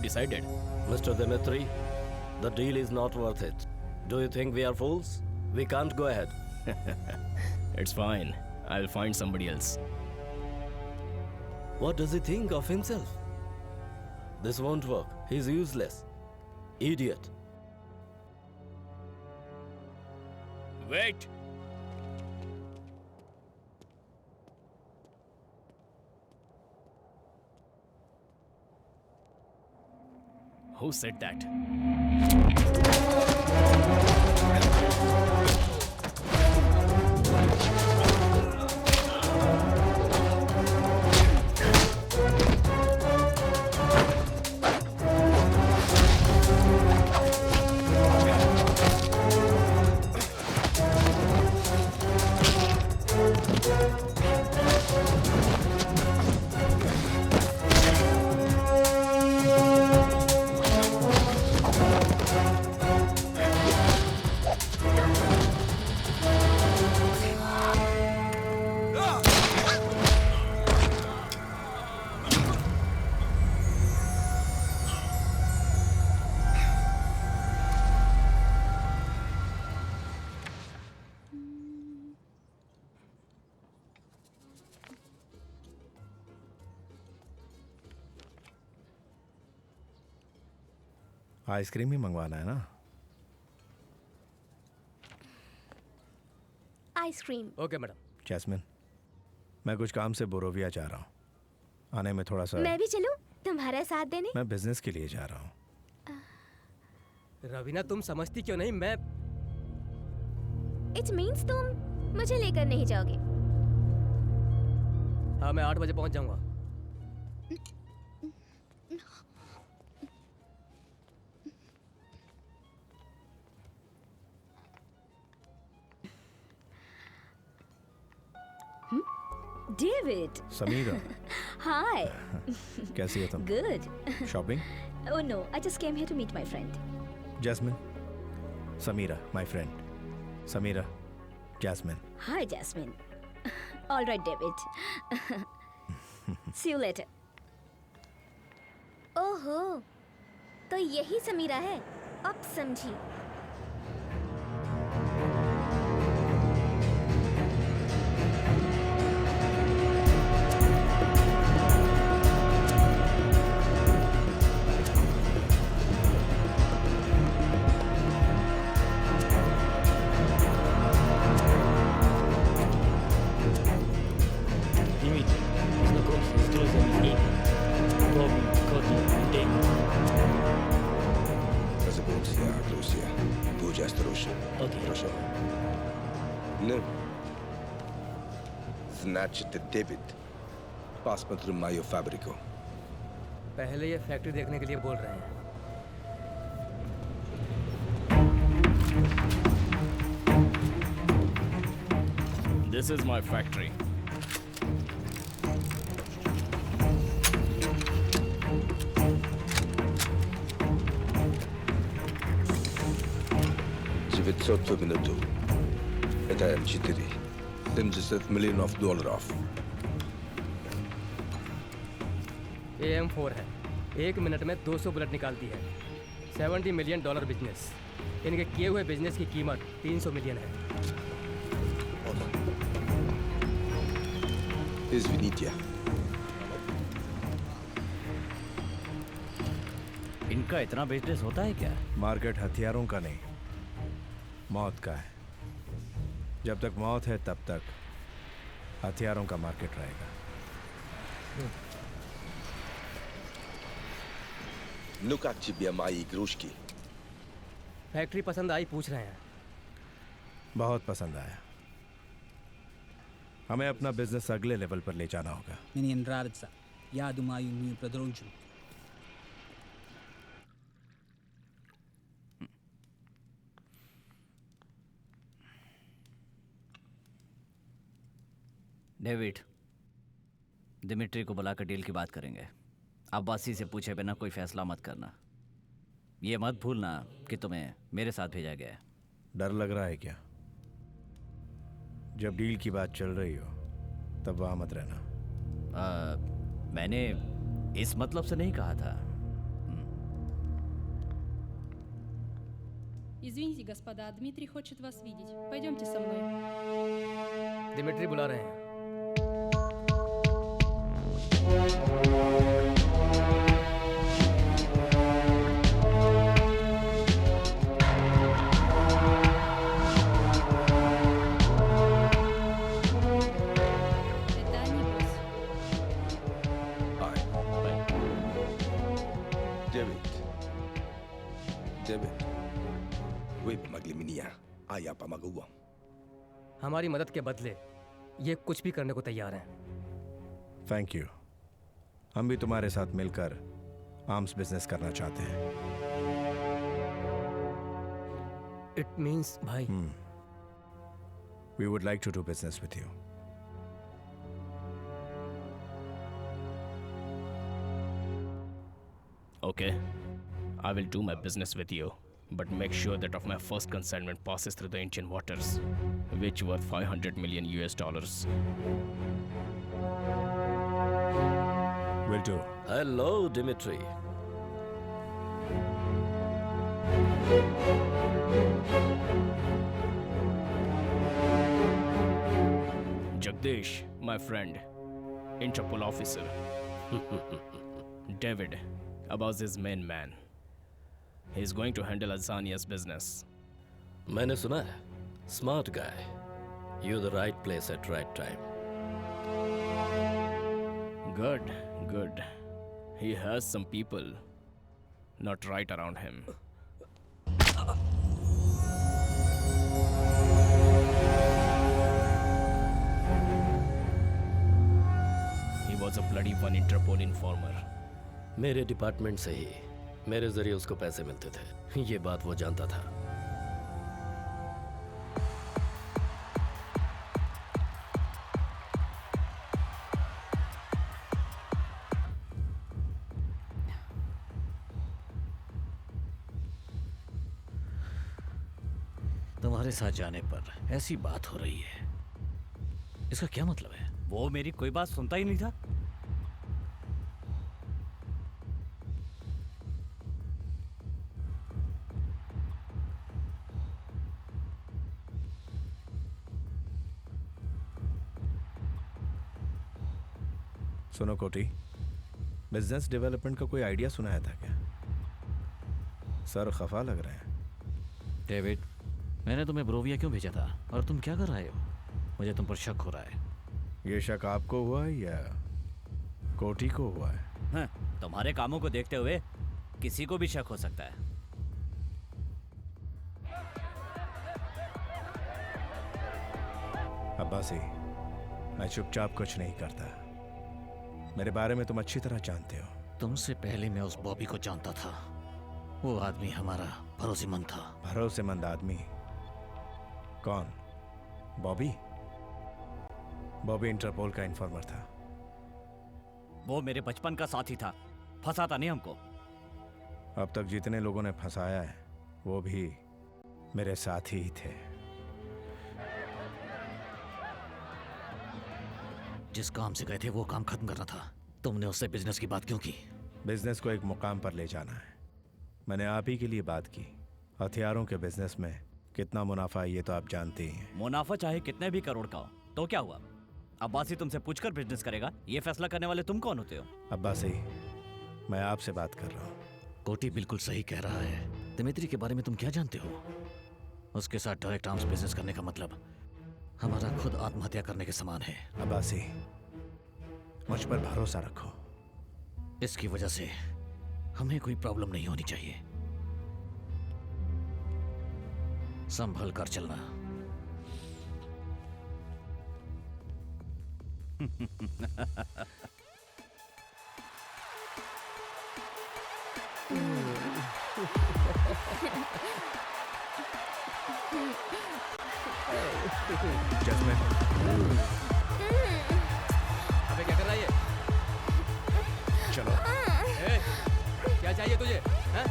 Decided, Mr. Dimitri, the deal is not worth it. Do you think we are fools? We can't go ahead. It's fine. I'll find somebody else. What does he think of himself? This won't work. He's useless. Idiot. Wait! Who said that? Ice cream ही मंगवाना है ना? Ice cream. Okay madam. Jasmine, मैं कुछ काम से बोरोविया जा रहा हूँ। आने में थोड़ा सा। मैं भी चलूं तुम्हारा साथ देने? मैं बिजनेस के लिए जा रहा हूँ। रवीना, तुम समझती क्यों नहीं? मैं इट मीन्स तुम मुझे लेकर नहीं जाओगे? हाँ, मैं 8 बजे पहुंच जाऊंगा। डेविड। समीरा, हाय। कैसी हो तुम? Good. Shopping? Oh no, I just came here to meet my friend. Jasmine, Samira, my friend. Samira, Jasmine. Hi, Jasmine. All right, David. See you later. ओहो, तो यही समीरा है। अब समझी। Дмитрий, знакомься с друзьями Нины. Бобби, Коди и Дэймон. Забудься, Лусия. Будь осторожен. Окей. Хорошо. Ну. Значит, Дэвид, посмотри мою фабрику. पहले ये फैक्ट्री देखने के लिए बोल रहे हैं। This is my factory. $900 в минуту. Это М4. $70 миллионов. ये M4 है। 1 मिनट में 200 बुलेट निकालती है। $70 मिलियन बिजनेस। इनके किए हुए बिजनेस की कीमत 300 मिलियन है। Извините. इनका इतना बिजनेस होता है क्या? मार्केट हथियारों का नहीं, मौत का है। जब तक मौत है तब तक हथियारों का मार्केट रहेगा। Ну как тебе мои игрушки? फैक्ट्री पसंद आई पूछ रहे हैं। बहुत पसंद आया। हमें अपना बिजनेस अगले लेवल पर ले जाना होगा। Мне нравится. Я думаю, мы продолжим. डेविड, दिमिट्री को बुलाकर डील की बात करेंगे। अब्बासी से पूछे बिना कोई फैसला मत करना। ये मत भूलना कि तुम्हें मेरे साथ भेजा गया है। डर लग रहा है क्या? जब डील की बात चल रही हो तब वहां मत रहना। मैंने इस मतलब से नहीं कहा था। Извините, господа, Дмитрий хочет вас видеть. Пойдемте со мной. दिमिट्री बुला रहे हैं। Это они, босс. Дэвид, вы помогли мне, а я помогу вам. हमारी मदद के बदले ये कुछ भी करने को तैयार हैं। Thank you. हम भी तुम्हारे साथ मिलकर आर्म्स बिजनेस करना चाहते हैं। इट मीन्स भाई। We would like to do business with you. Okay, I will do my business with you, but make sure that of my first consignment passes through the Indian waters, which worth $500 million. Will do. Hello, Dimitri. Jagdish, my friend, Interpol officer. David, Abbas is main man. He is going to handle Azania's business. मैंने सुना है, smart guy. You're the right place at right time. Good, good. He has some people not right around him. He was a bloody one Interpol informer. मेरे department से ही मेरे जरिए उसको पैसे मिलते थे, ये बात वो जानता था। तुम्हारे साथ जाने पर ऐसी बात हो रही है, इसका क्या मतलब है? वो मेरी कोई बात सुनता ही नहीं था। सुनो कोटी, बिजनेस डेवलपमेंट का कोई आइडिया सुनाया था क्या? सर खफा लग रहे हैं। डेविड, मैंने तुम्हें ब्रोविया क्यों भेजा था और तुम क्या कर रहे हो? मुझे तुम पर शक हो रहा है। ये शक आपको हुआ है या कोटी को हुआ है? हाँ, तुम्हारे कामों को देखते हुए किसी को भी शक हो सकता है। अब्बासी, मैं चुपचाप कुछ नहीं करता। मेरे बारे में तुम अच्छी तरह जानते हो। तुमसे पहले मैं उस बॉबी को जानता था। वो आदमी हमारा भरोसेमंद था। भरोसेमंद आदमी? कौन? बॉबी? बॉबी इंटरपोल का इन्फॉर्मर था। वो मेरे बचपन का साथी था, फंसाता नहीं हमको। अब तक जितने लोगों ने फंसाया है वो भी मेरे साथी ही थे। जिस काम से गए थे वो काम खत्म करना था। तुमने उससे बिजनेस की बात क्यों की? बिजनेस को एक मुकाम पर ले जाना है। मैंने आप ही के लिए बात की। हथियारों के बिजनेस में कितना मुनाफा है ये तो आप जानते ही हैं। मुनाफा चाहे कितने भी करोड़ का हो तो क्या हुआ? अब्बासी तुमसे पूछकर बिजनेस करेगा, ये फैसला करने वाले तुम कौन होते हो? अब्बासी, मैं आपसे बात कर रहा हूँ। कोटी बिल्कुल सही कह रहा है। दिमित्री के बारे में तुम क्या जानते हो? उसके साथ डायरेक्ट आर्म्स बिजनेस करने का मतलब हमारा खुद आत्महत्या करने के समान है। अब्बासी, मुझ पर भरोसा रखो। इसकी वजह से हमें कोई प्रॉब्लम नहीं होनी चाहिए। संभल कर चलना। जैस्मिन, अबे क्या कर रहा है ये? चलो। ए, क्या चाहिए तुझे? हैं?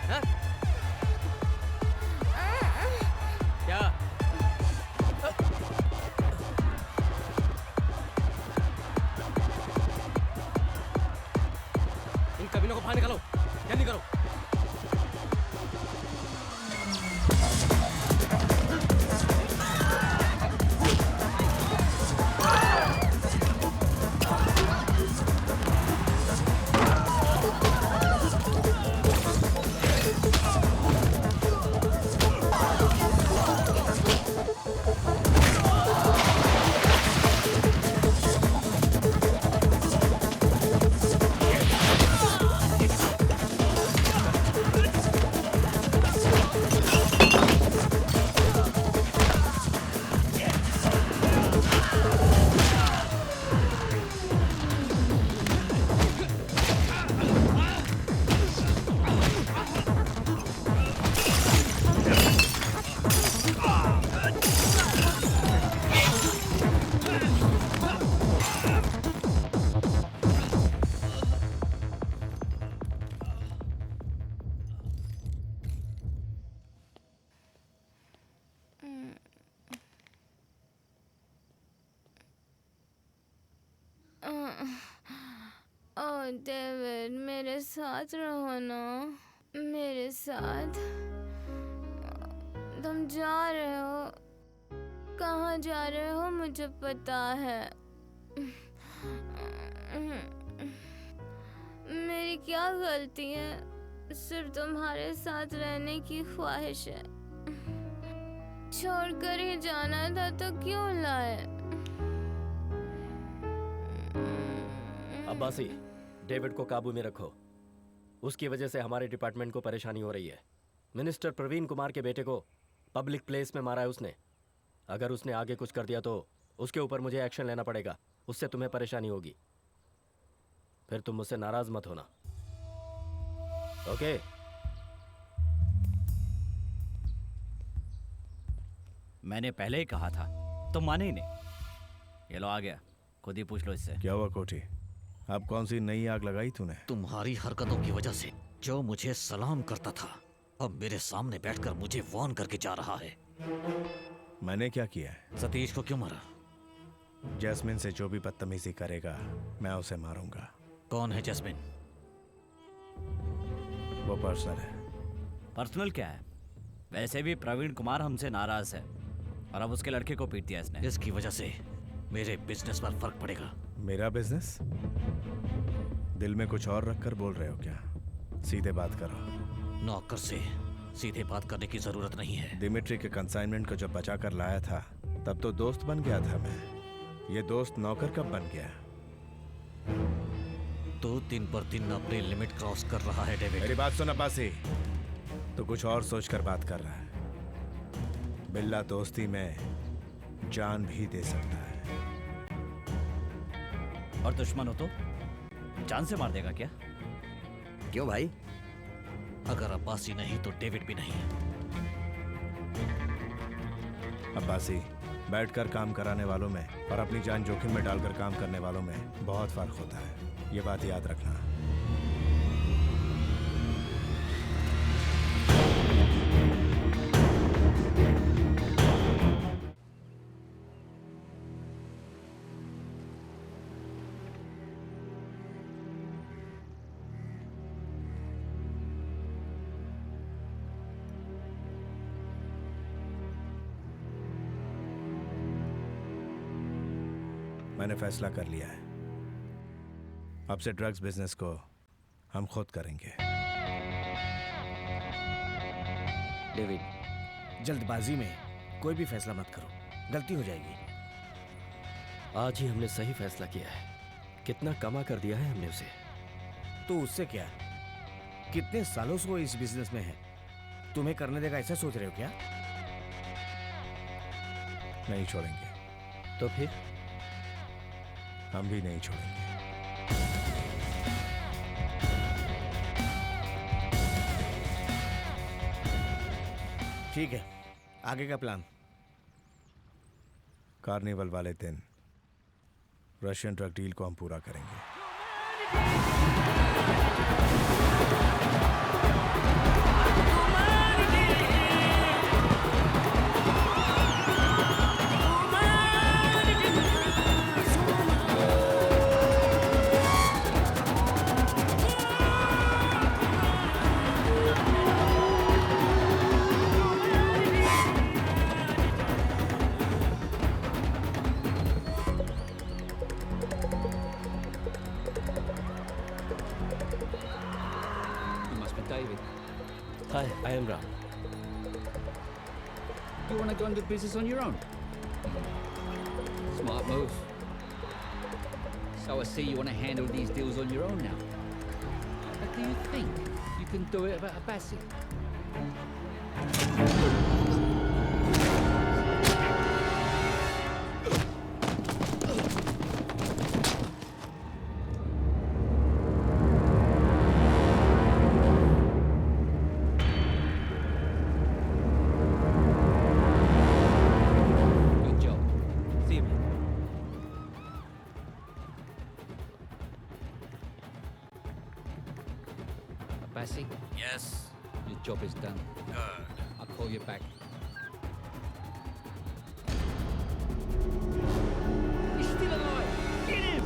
हैं? क्या? इन कमीनों को बाहर निकालो, जल्दी करो। डेविड, मेरे साथ रहो ना, मेरे साथ। तुम जा रहे हो, कहाँ जा रहे हो मुझे पता है। मेरी क्या गलती है? सिर्फ तुम्हारे साथ रहने की ख्वाहिश है। छोड़कर ही जाना था तो क्यों लाए? अब्बासी, डेविड को काबू में रखो। उसकी वजह से हमारे डिपार्टमेंट को परेशानी हो रही है। मिनिस्टर प्रवीण कुमार के बेटे को पब्लिक प्लेस में मारा है उसने। अगर उसने आगे कुछ कर दिया तो उसके ऊपर मुझे एक्शन लेना पड़ेगा। उससे तुम्हें परेशानी होगी। फिर तुम मुझसे नाराज मत होना, ओके? मैंने पहले ही कहा था, तुम माने ही नहीं। ये लो आ गया, खुद ही पूछ लो इससे। क्या हुआ कोटी? अब कौन सी नई आग लगाई तूने? तुम्हारी हरकतों की वजह से जो मुझे सलाम करता था अब मेरे सामने बैठकर मुझे वार्न करके जा रहा है। मैंने क्या किया है? सतीश को क्यों मारा? जैस्मिन से जो भी बदतमीजी करेगा मैं उसे मारूंगा। कौन है जैस्मिन? वो पर्सनल है। पर्सनल क्या है? वैसे भी प्रवीण कुमार हमसे नाराज है और अब उसके लड़के को पीट दिया इसने। इसकी वजह से मेरे बिजनेस पर फर्क पड़ेगा। मेरा बिजनेस? दिल में कुछ और रखकर बोल रहे हो क्या? सीधे बात करो। नौकर से सीधे बात करने की जरूरत नहीं है। दिमित्री के कंसाइनमेंट को जब बचा कर लाया था तब तो दोस्त बन गया था मैं। ये दोस्त नौकर कब बन गया? तो दिन पर दिन अपनी लिमिट क्रॉस कर रहा है डेविड। मेरी बात सुन अब्बासी, तो कुछ और सोचकर बात कर रहा है। बिल्ला दोस्ती में जान भी दे सकता है। और दुश्मन हो तो जान से मार देगा क्या? क्यों भाई? अगर अब्बासी नहीं तो डेविड भी नहीं। अब्बासी, बैठकर काम कराने वालों में और अपनी जान जोखिम में डालकर काम करने वालों में बहुत फर्क होता है। ये बात याद रखना। मैंने फैसला कर लिया है, अब से ड्रग्स बिजनेस को हम खुद करेंगे। डेविड, जल्दबाजी में कोई भी फैसला मत करो, गलती हो जाएगी। आज ही हमने सही फैसला किया है। कितना कमा कर दिया है हमने उसे। तो उससे क्या? कितने सालों से वो इस बिजनेस में है, तुम्हें करने देगा ऐसा सोच रहे हो क्या? नहीं छोड़ेंगे। तो फिर हम भी नहीं छोड़ेंगे। ठीक है, आगे का प्लान? कार्निवल वाले दिन रशियन ड्रग डील को हम पूरा करेंगे। Hi, I am Ram. You want to go into business on your own? Smart move. So I see you want to handle these deals on your own now. But do you think you can do it about Abbasi? Abbasi? Yes. Your job is done. Good. I'll call you back. He's still alive! Get him!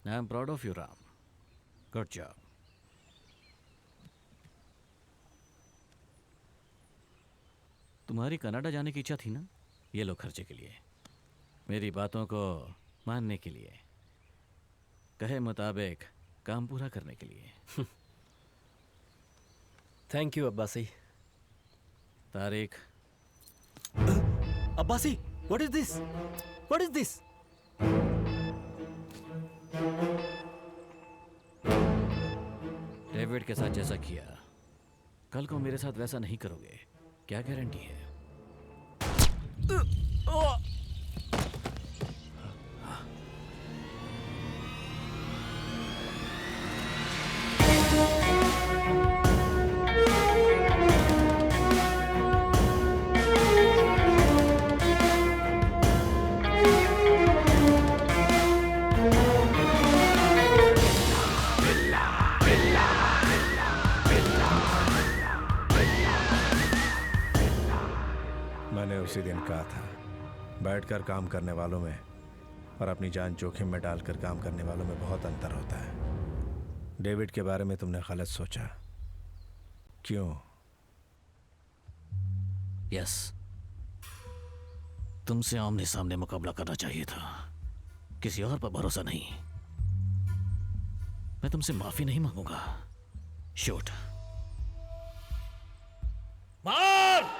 I am proud of you Ram, good job. तुम्हारी Canada जाने की इच्छा थी ना? ये लो खर्चे के लिए, मेरी बातों को मानने के लिए, कहे मुताबिक काम पूरा करने के लिए। Thank you Abbasi. Tariq. Abbasi, what is this? What is this? David के साथ जैसा किया, कल को मेरे साथ वैसा नहीं करोगे, क्या गारंटी है? मैंने उसी दिन कहा था, बैठकर काम करने वालों में और अपनी जान जोखिम में डालकर काम करने वालों में बहुत अंतर होता है। डेविड के बारे में तुमने गलत सोचा। क्यों? यस, तुमसे आमने सामने मुकाबला करना चाहिए था, किसी और पर भरोसा नहीं। मैं तुमसे माफी नहीं मांगूंगा। शूट। मार!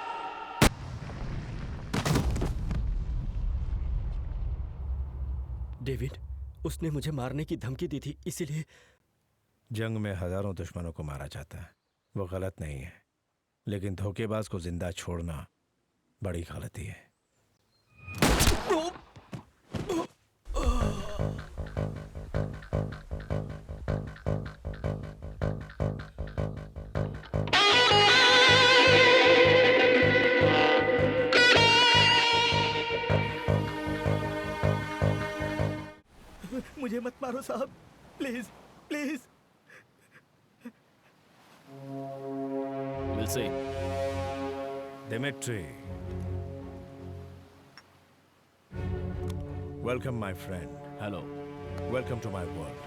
डेविड, उसने मुझे मारने की धमकी दी थी, इसीलिए। जंग में हजारों दुश्मनों को मारा जाता है, वो गलत नहीं है, लेकिन धोखेबाज को जिंदा छोड़ना बड़ी गलती है। मुझे मत मारो साहब, please please. We'll see. Dimitri. Welcome, my friend. Hello. Welcome to my world.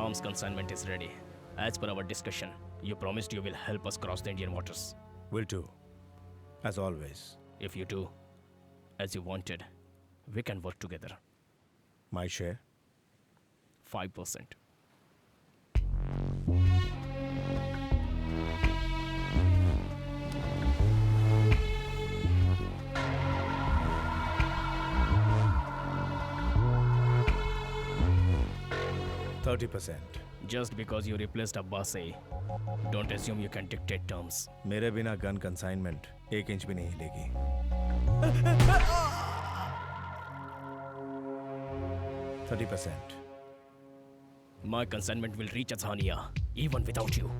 Arms consignment is ready. As per our discussion, you promised you will help us cross the Indian waters. Will do. As always. If you do, as you wanted, we can work together. My share? 5%. %30%. Just because you replaced Abbasi, don't assume you can dictate terms. मेरे बिना gun consignment 1 inch भी नहीं हिलेगी। 30%. My consignment will reach Azania, even without you.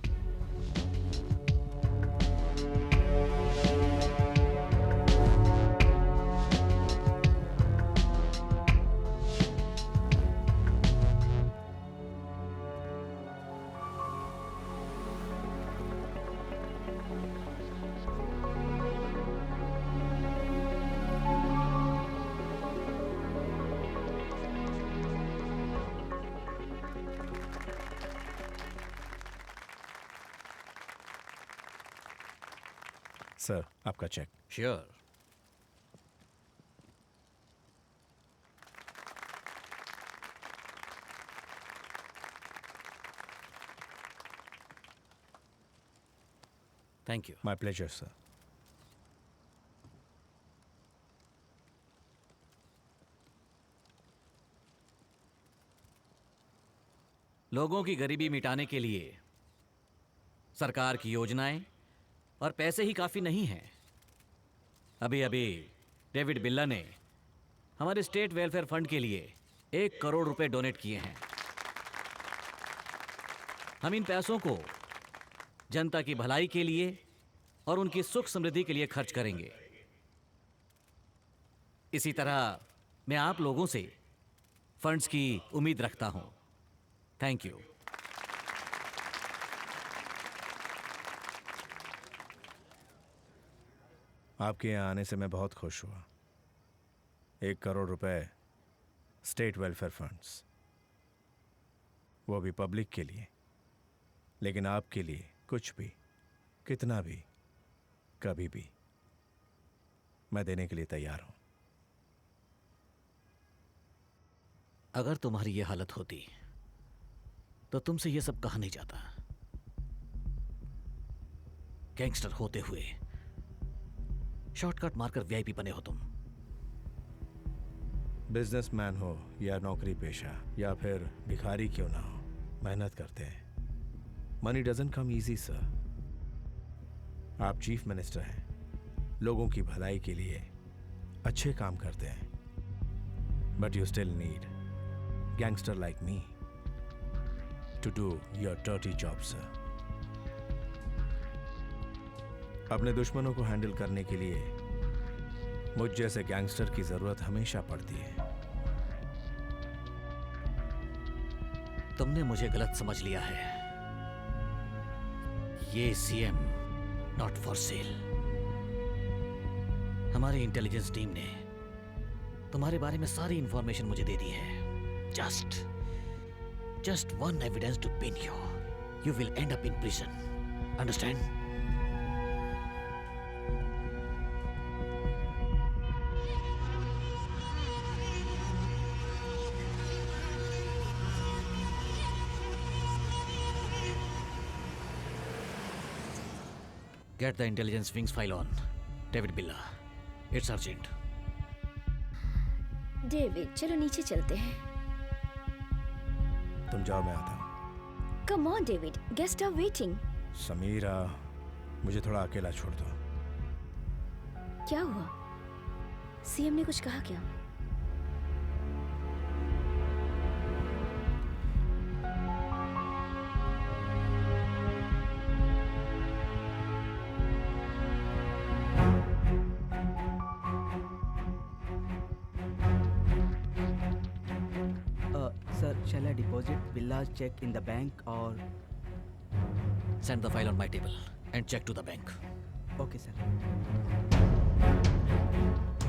Sir, आपका cheque. Sure. Thank you. My pleasure sir. लोगों की गरीबी मिटाने के लिए सरकार की योजनाएं और पैसे ही काफी नहीं हैं। अभी अभी डेविड बिल्ला ने हमारे स्टेट वेलफेयर फंड के लिए 1 करोड़ रुपए डोनेट किए हैं। हम इन पैसों को जनता की भलाई के लिए और उनकी सुख समृद्धि के लिए खर्च करेंगे। इसी तरह मैं आप लोगों से फंड्स की उम्मीद रखता हूं। Thank you. आपके यहाँ आने से मैं बहुत खुश हुआ। 1 करोड़ रुपए स्टेट वेलफेयर फंड्स, वो भी पब्लिक के लिए। लेकिन आपके लिए कुछ भी, कितना भी, कभी भी मैं देने के लिए तैयार हूं। अगर तुम्हारी ये हालत होती तो तुमसे ये सब कहा नहीं जाता। गैंगस्टर होते हुए शॉर्टकट मारकर वीआईपी बने हो तुम। बिजनेसमैन हो या नौकरी पेशा या फिर भिखारी क्यों ना हो, मेहनत करते हैं। Money doesn't come easy sir. आप चीफ मिनिस्टर हैं, लोगों की भलाई के लिए अच्छे काम करते हैं, but you still need gangster like me to do your dirty job sir. अपने दुश्मनों को हैंडल करने के लिए मुझ जैसे गैंगस्टर की जरूरत हमेशा पड़ती है। तुमने मुझे गलत समझ लिया है। ये सीएम नॉट फॉर सेल। हमारी इंटेलिजेंस टीम ने तुम्हारे बारे में सारी इंफॉर्मेशन मुझे दे दी है। Just one evidence to pin you. You will end up in prison. Understand? Get the intelligence wings file on. David Billa. It's urgent. David, चलो नीचे चलते हैं। तुम जाओ, मैं आता हूं। Come on David, guest are waiting. Samira, मुझे थोड़ा अकेला छोड़ दो। क्या हुआ? सीएम ने कुछ कहा क्या? Shall I deposit Billa's check in the bank or? Send the file on my table and check to the bank. Okay, sir.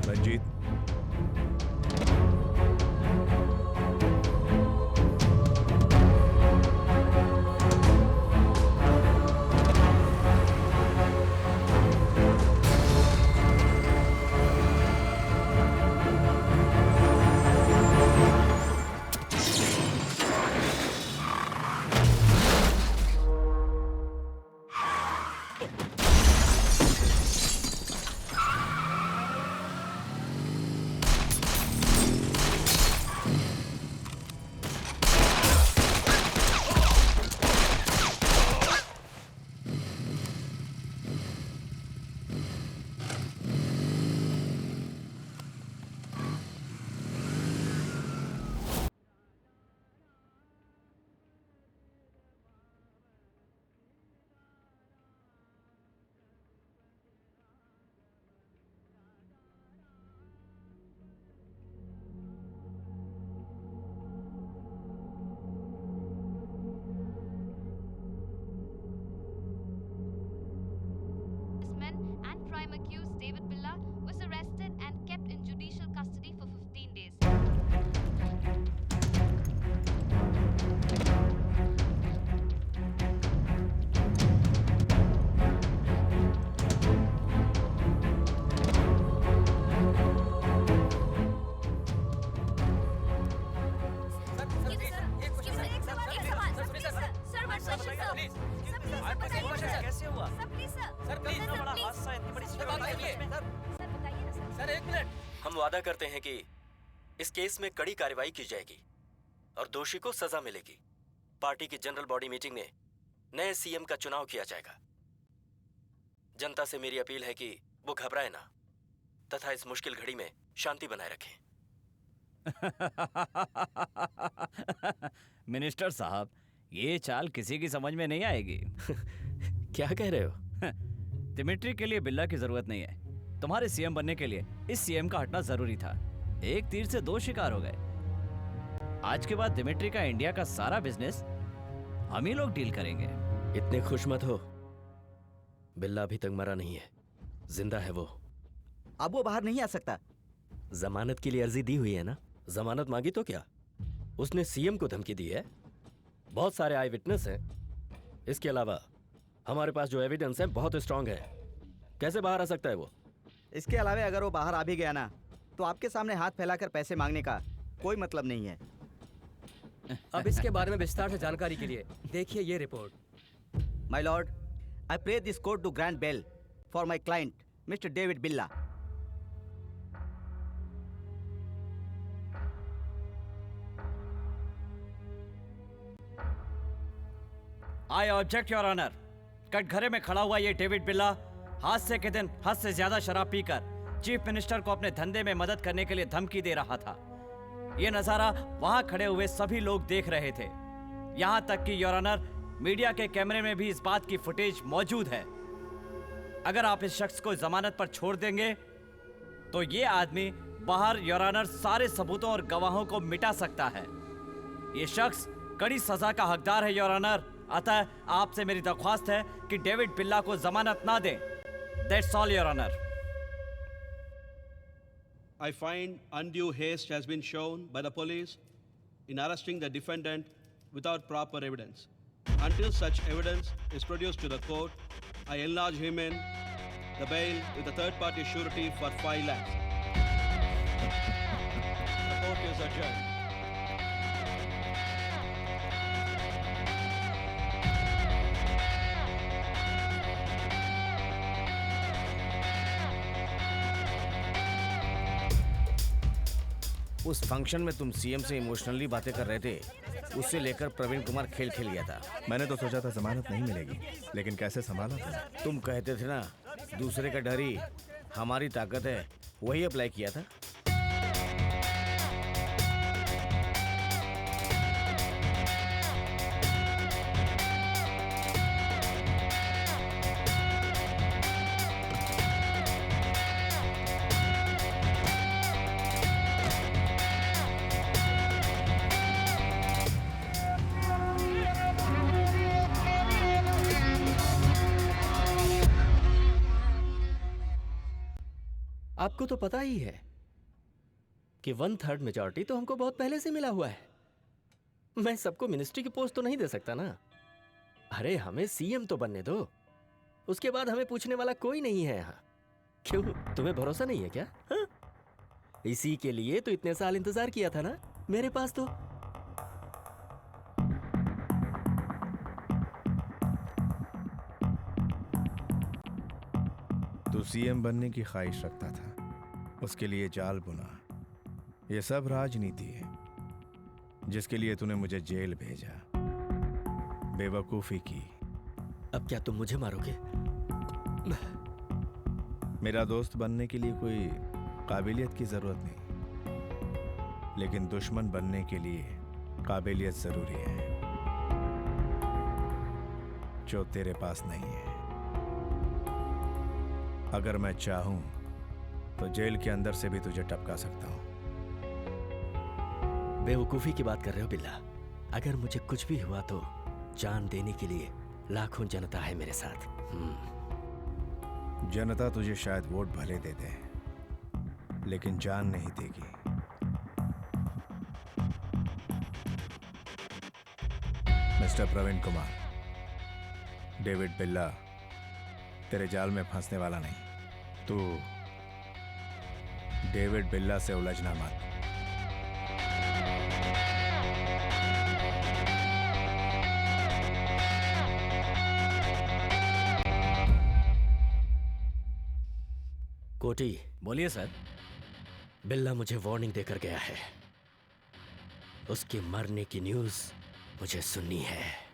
Ranjit, Accused David Billa was arrested and kept in judicial custody for 15 days. कैसे हुआ? Sir please इतना बड़ा हादसा, इतनी बड़ी sir बताइए ना sir. Sir एक मिनट। हम वादा करते हैं कि इस केस में कड़ी कार्रवाई की जाएगी और दोषी को सजा मिलेगी। पार्टी की जनरल बॉडी मीटिंग में नए सीएम का चुनाव किया जाएगा। जनता से मेरी अपील है कि वो घबराए ना तथा इस मुश्किल घड़ी में शांति बनाए रखें। मिनिस्टर साहब, ये चाल किसी की समझ में नहीं आएगी। क्या कह रहे हो? दिमिट्री के लिए बिल्ला की जरूरत नहीं है। तुम्हारे सीएम बनने के लिए इस सीएम का हटना जरूरी था। एक तीर से दो शिकार हो गए। आज के बाद दिमिट्री का इंडिया का सारा बिजनेस हम ही लोग डील करेंगे। इतने खुश मत हो। बिल्ला अभी तक मरा नहीं है, जिंदा है वो। अब वो बाहर नहीं आ सकता। जमानत के लिए अर्जी दी हुई है ना? जमानत मांगी तो क्या? उसने सीएम को धमकी दी है। बहुत सारे आई विटनेस हैं। इसके अलावा हमारे पास जो एविडेंस है बहुत स्ट्रांग है। कैसे बाहर आ सकता है वो? इसके अलावा अगर वो बाहर आ भी गया ना, तो आपके सामने हाथ फैलाकर पैसे मांगने का कोई मतलब नहीं है। अब इसके बारे में विस्तार से जानकारी के लिए देखिए ये report. My lord, I pray this court to grant bail for my client mister David Billa. I object your honour. कटघरे में खड़ा हुआ ये डेविड बिल्ला हादसे के दिन हद से ज्यादा शराब पीकर चीफ मिनिस्टर को अपने धंधे में मदद करने के लिए धमकी दे रहा था। ये नजारा वहां खड़े हुए सभी लोग देख रहे थे। यहां तक कि योर ऑनर, मीडिया के कैमरे में भी इस बात की फुटेज मौजूद है। अगर आप इस शख्स को जमानत पर छोड़ देंगे तो ये आदमी बाहर योर ऑनर सारे सबूतों और गवाहों को मिटा सकता है। ये शख्स कड़ी सजा का हकदार है योर ऑनर। अतः आपसे मेरी दरख्वास्त है कि डेविड बिल्ला को जमानत ना दें। That's all your honour. I find undue haste has been shown by the police in arresting the defendant without proper evidence. Until such evidence is produced to the court, I enlarge him in the bail with a third-party surety for 5 lakhs. The court is adjourned. उस function में तुम CM से emotionally बातें कर रहे थे, उससे लेकर प्रवीण कुमार खेल खेल गया था। मैंने तो सोचा था जमानत नहीं मिलेगी, लेकिन कैसे संभाला तुमने? तुम कहते थे ना, दूसरे का डर ही हमारी ताकत है, वही अप्लाई किया था। आपको तो पता ही है कि 1/3 मेजॉरिटी तो हमको बहुत पहले से मिला हुआ है। मैं सबको मिनिस्ट्री की पोस्ट तो नहीं दे सकता ना। अरे हमें सीएम तो बनने दो, उसके बाद हमें पूछने वाला कोई नहीं है यहाँ। क्यों, तुम्हें भरोसा नहीं है क्या? हा? इसी के लिए तो इतने साल इंतजार किया था ना मेरे पास तो। तू सीएम बनने की ख्वाहिश रखता था, उसके लिए जाल बुना। ये सब राजनीति है जिसके लिए तूने मुझे जेल भेजा। बेवकूफी की। अब क्या तुम मुझे मारोगे? मेरा दोस्त बनने के लिए कोई काबिलियत की जरूरत नहीं, लेकिन दुश्मन बनने के लिए काबिलियत जरूरी है, जो तेरे पास नहीं है। अगर मैं चाहूं तो जेल के अंदर से भी तुझे टपका सकता हूं। बेवकूफी की बात कर रहे हो बिल्ला? अगर मुझे कुछ भी हुआ तो जान देने के लिए लाखों जनता है मेरे साथ। जनता तुझे शायद वोट भले दे दे, लेकिन जान नहीं देगी। मिस्टर प्रवीण कुमार, डेविड बिल्ला तेरे जाल में फंसने वाला नहीं। तू डेविड बिल्ला से उलझना मत। कोटी, बोलिए सर। बिल्ला मुझे वार्निंग देकर गया है। उसके मरने की न्यूज़ मुझे सुननी है।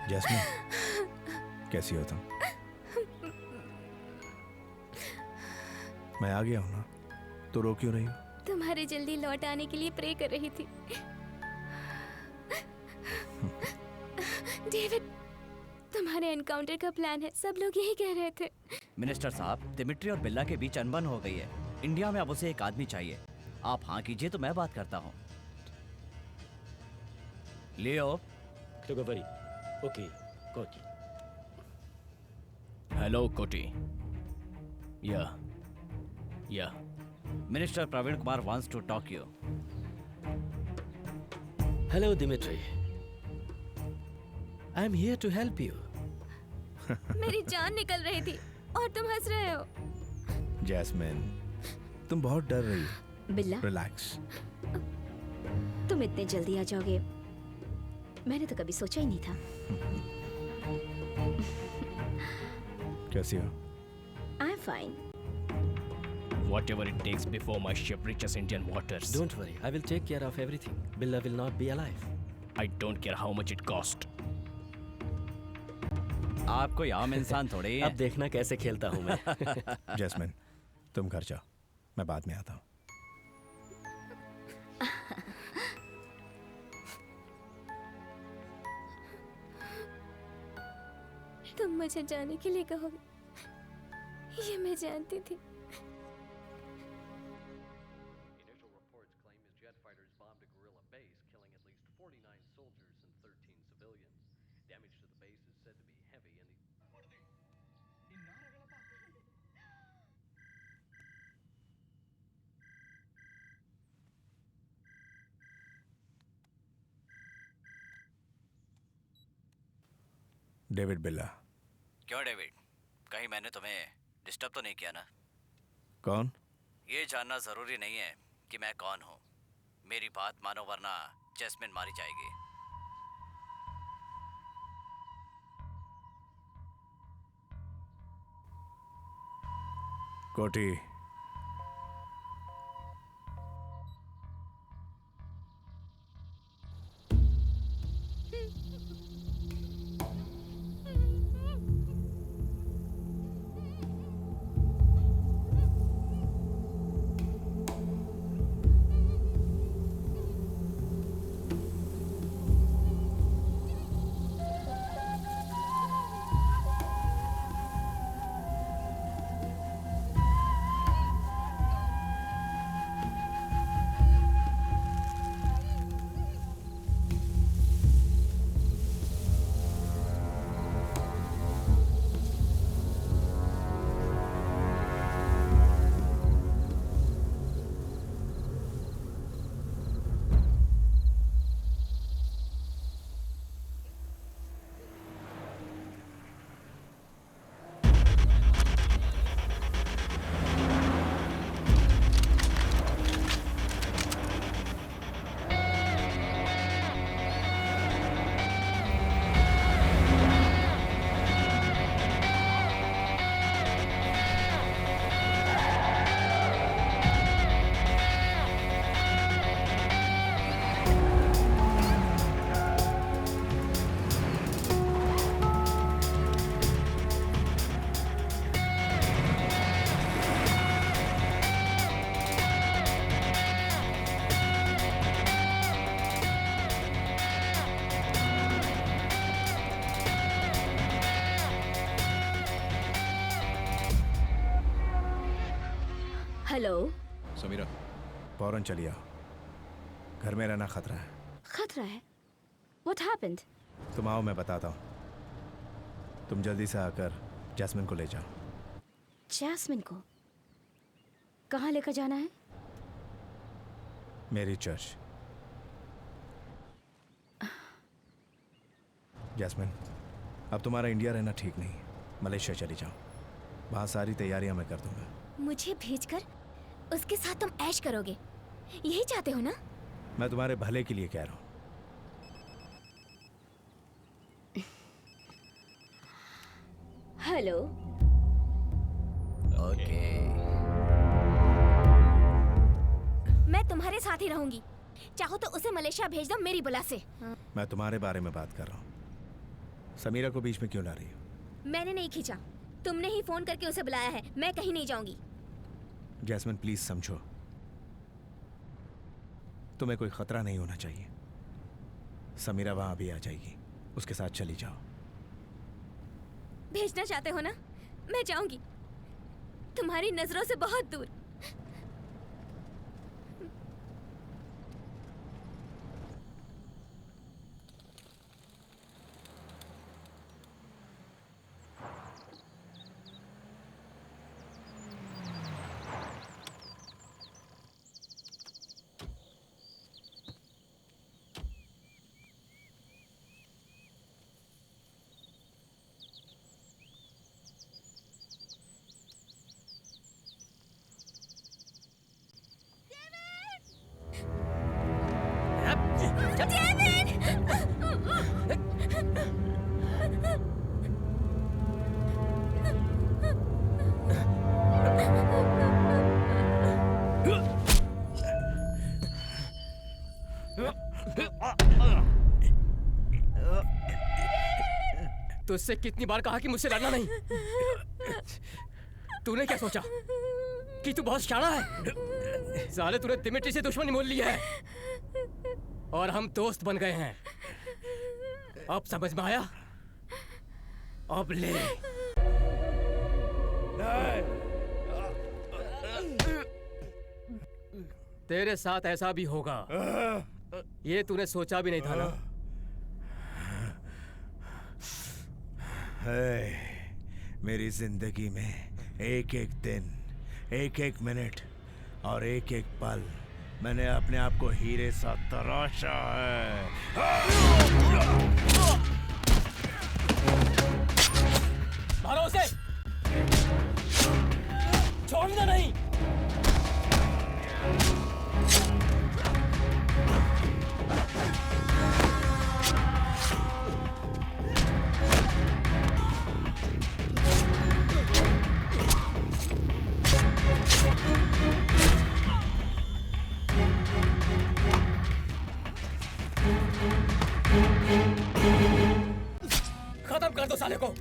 जैस्मिन, कैसी हो तुम? मैं आ गया हूं ना, तो रो क्यों रही हो? तुम्हारे जल्दी लौट आने के लिए प्रे कर रही थी। डेविड, तुम तुम्हारे एनकाउंटर का प्लान है, सब लोग यही कह रहे थे। मिनिस्टर साहब, दिमिट्री और बिल्ला के बीच अनबन हो गई है। इंडिया में अब उसे एक आदमी चाहिए। आप हाँ कीजिए तो मैं बात करता हूँ। लियो। ओके, कोटी। Hello Koti. Yeah minister Praveen Kumar wants to talk you. Hello Dmitri, I am here to help you. मेरी जान निकल रही थी और तुम हंस रहे हो। जैस्मिन, तुम बहुत डर रही हो। बिल्ला, रिलैक्स। तुम इतने जल्दी आ जाओगे मैंने तो कभी सोचा ही नहीं था। कैसी हो? I am fine. Whatever it takes before my ship reaches Indian waters. Don't worry, I will take care of everything. Billa will not be alive. I don't care how much it cost. आप कोई आम इंसान थोड़े ही हैं। अब देखना कैसे खेलता हूँ मैं। जैस्मिन, तुम घर जाओ, मैं बाद में आता हूँ। तुम मुझे जाने के लिए कहोगे, ये मैं जानती थी। डेविड बिल्ला। क्यों डेविड, कहीं मैंने तुम्हें डिस्टर्ब तो नहीं किया ना? कौन? ये जानना जरूरी नहीं है कि मैं कौन हूँ। मेरी बात मानो वरना जैस्मिन मारी जाएगी। कोटी, हेलो। समीरा, फौरन चलिए आओ। घर में रहना खतरा है। खतरा है? What happened? तुम आओ, मैं बताता हूँ। तुम जल्दी से आकर जैस्मिन को ले जाओ। जैस्मिन को कहाँ लेकर जाना है? मेरी चर्च। जैस्मिन, अब तुम्हारा इंडिया रहना ठीक नहीं है। मलेशिया चली जाओ, वहाँ सारी तैयारियां मैं कर दूंगा। मुझे भेजकर उसके साथ तुम ऐश करोगे, यही चाहते हो ना? मैं तुम्हारे भले के लिए कह रहा हूँ। हेलो। ओके। मैं तुम्हारे साथ ही रहूंगी, चाहो तो उसे मलेशिया भेज दो मेरी बुला से। मैं तुम्हारे बारे में बात कर रहा हूँ। समीरा को बीच में क्यों ला रही हो? मैंने नहीं खींचा, तुमने ही फोन करके उसे बुलाया है। मैं कहीं नहीं जाऊंगी। जैस्मिन, प्लीज समझो, तुम्हें कोई खतरा नहीं होना चाहिए। समीरा वहां भी आ जाएगी, उसके साथ चली जाओ। भेजना चाहते हो ना? मैं जाऊंगी तुम्हारी नजरों से बहुत दूर। तुझसे कितनी बार कहा कि मुझसे लड़ना नहीं। तूने क्या सोचा कि तू बहुत शाना है? साले तूने दिमित्री से दुश्मनी मोल ली है और हम दोस्त बन गए हैं। अब समझ में आया? अब ले। तेरे साथ ऐसा भी होगा, ये तूने सोचा भी नहीं था ना। मेरी जिंदगी में एक एक दिन, एक एक मिनट और एक एक पल मैंने अपने आप को हीरे सा तराशा है। मारो उसे, छोड़ना नहीं। खत्म कर दो साले को।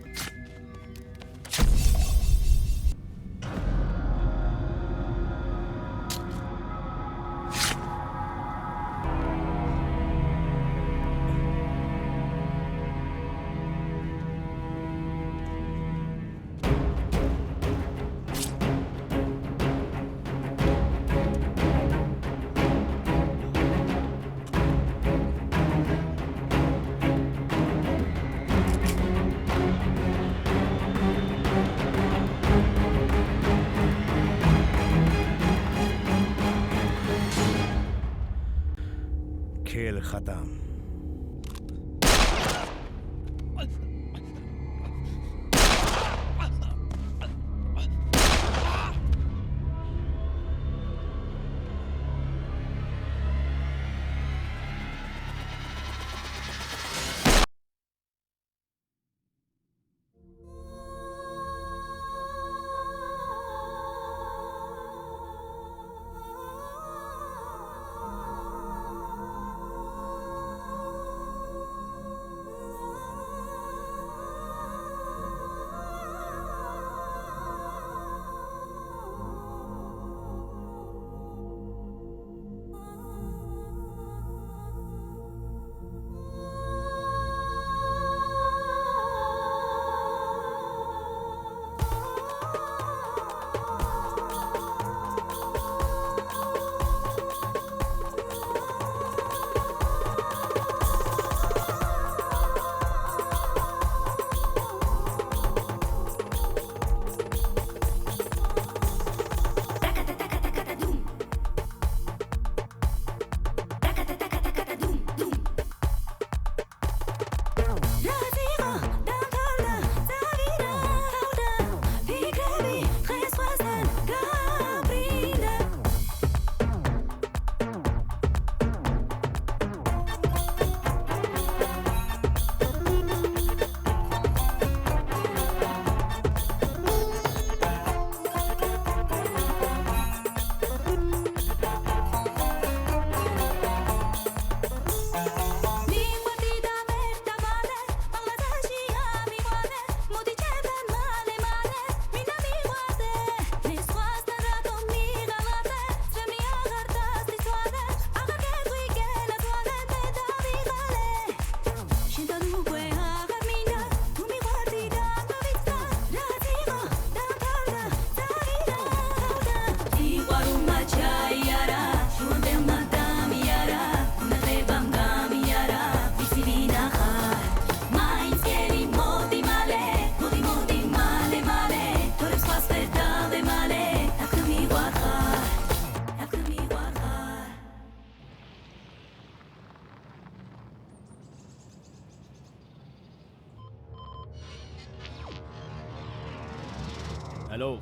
खेल खत्म।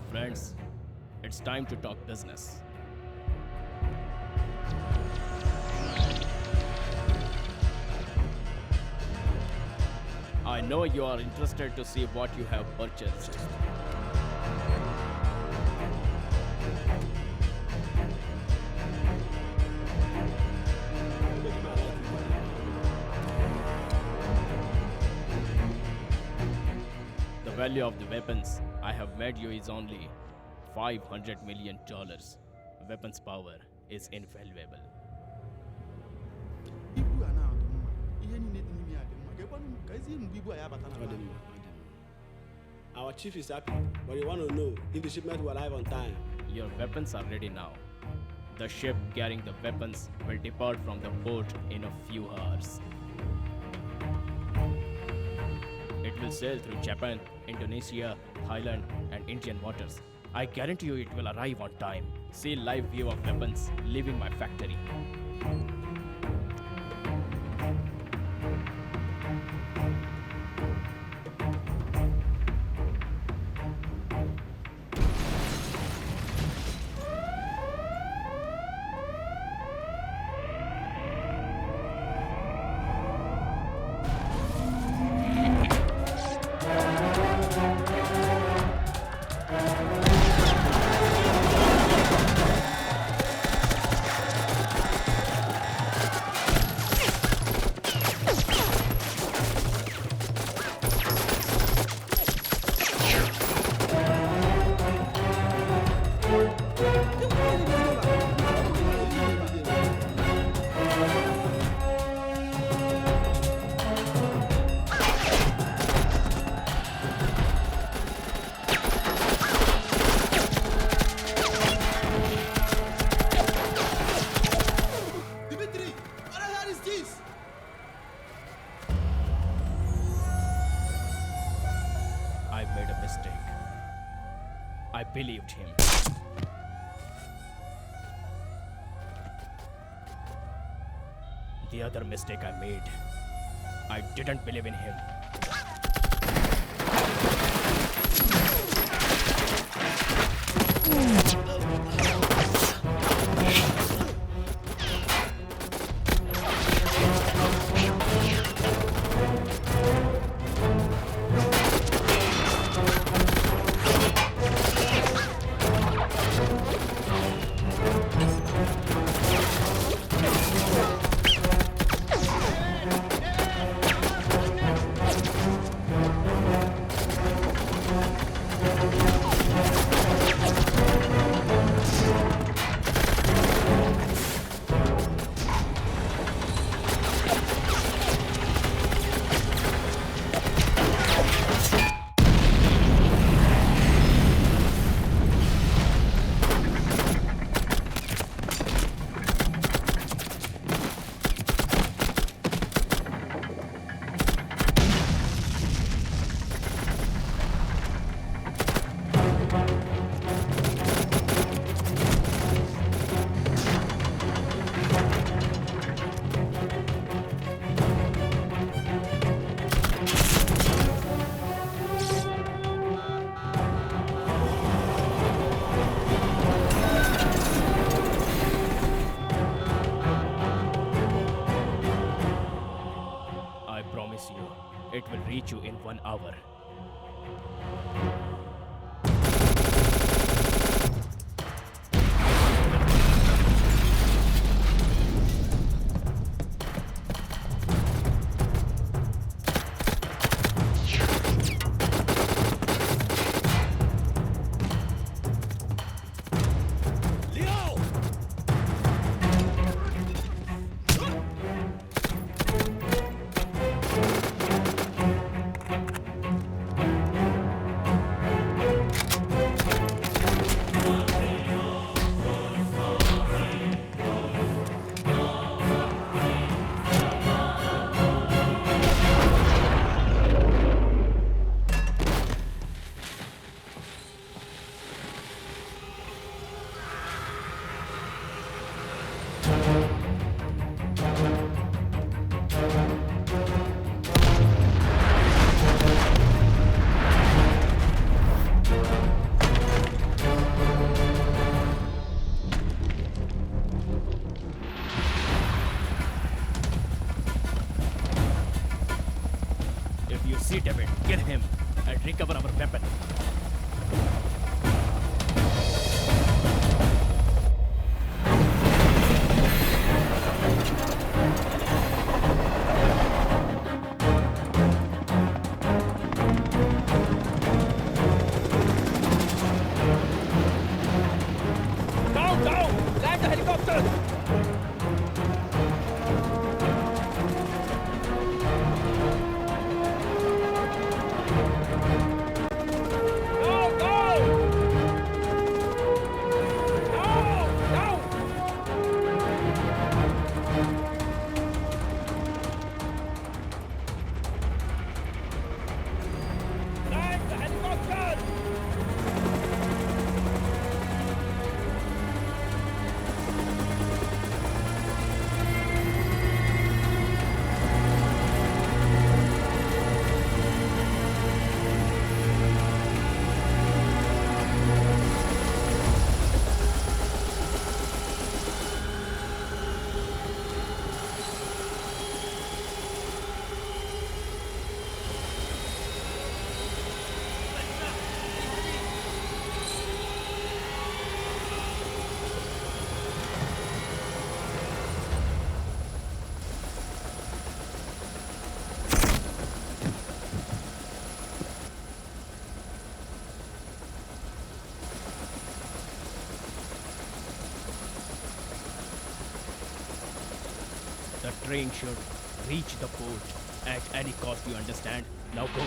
friends, it's time to talk business. I know you are interested to see what you have purchased. The value of the weapons I have made you is only $500 million. Weapons power is invaluable. Our chief is happy, but he want to know if the shipment will arrive on time. Your weapons are ready now. The ship carrying the weapons will depart from the port in a few hours. It will sail through Japan, Indonesia, Thailand, and Indian waters. I guarantee you it will arrive on time. See live view of weapons leaving my factory. I believed him. The other mistake I made, I didn't believe in him. It will reach you in 1 hour. Easy, David. Kill him and recover our weapon. Down, down! Land the helicopter! The train should reach the port at any cost, you understand? Now go.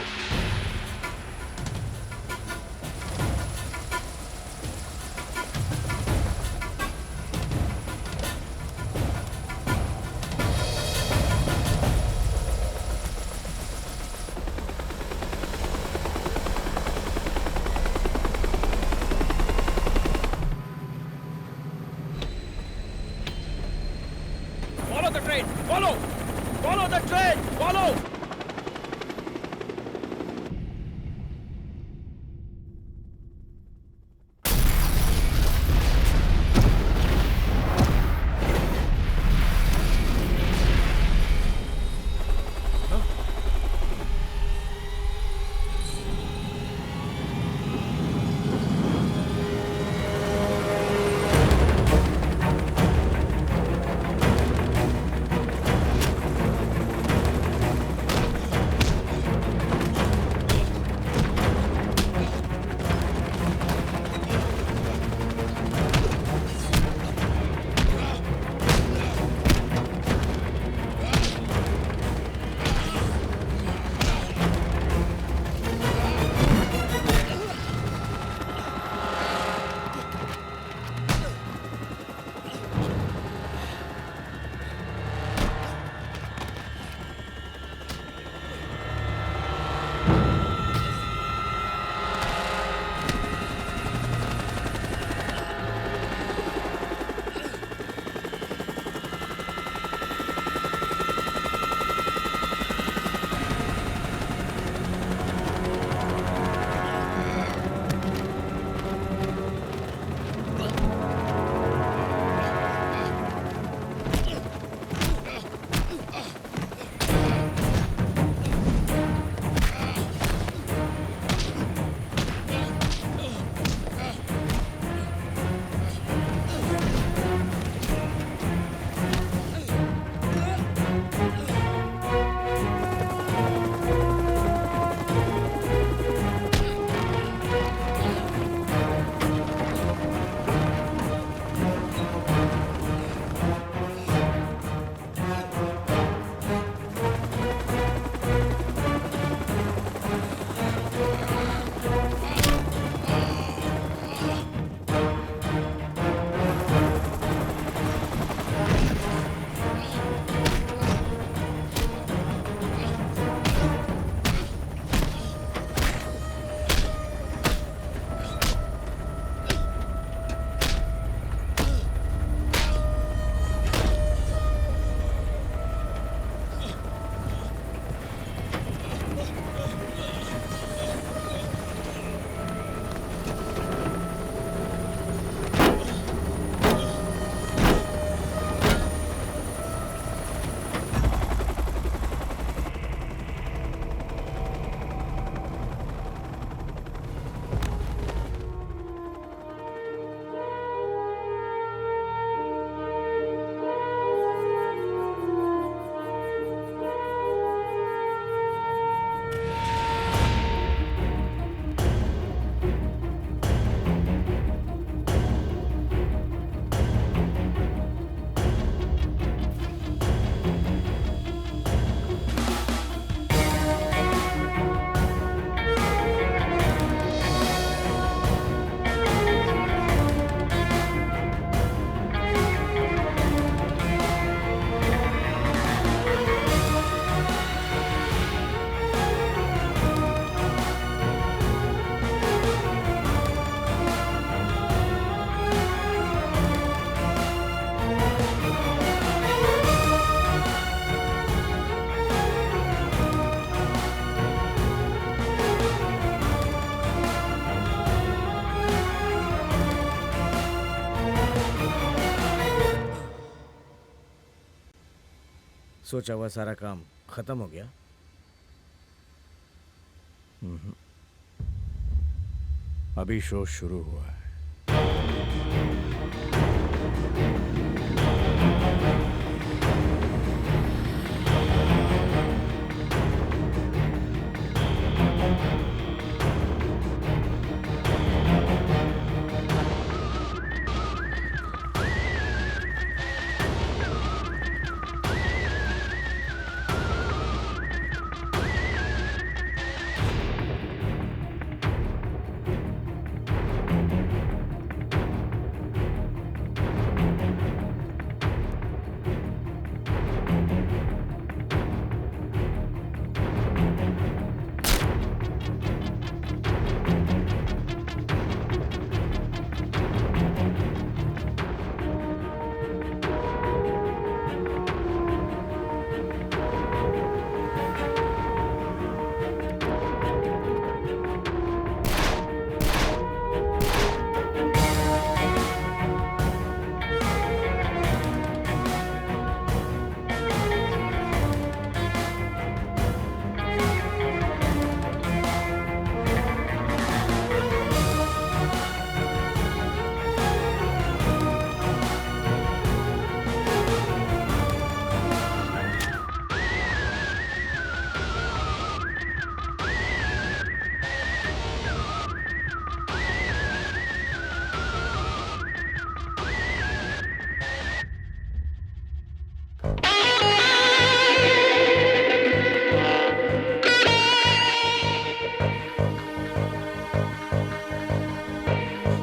Follow the train! Follow! Follow the train! Follow! सोचा हुआ सारा काम खत्म हो गया? अभी show शुरू हुआ है।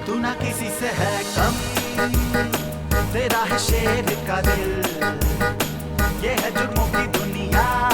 तू ना किसी से है कम, तेरा है शेर का दिल, ये है जुर्मों की दुनिया।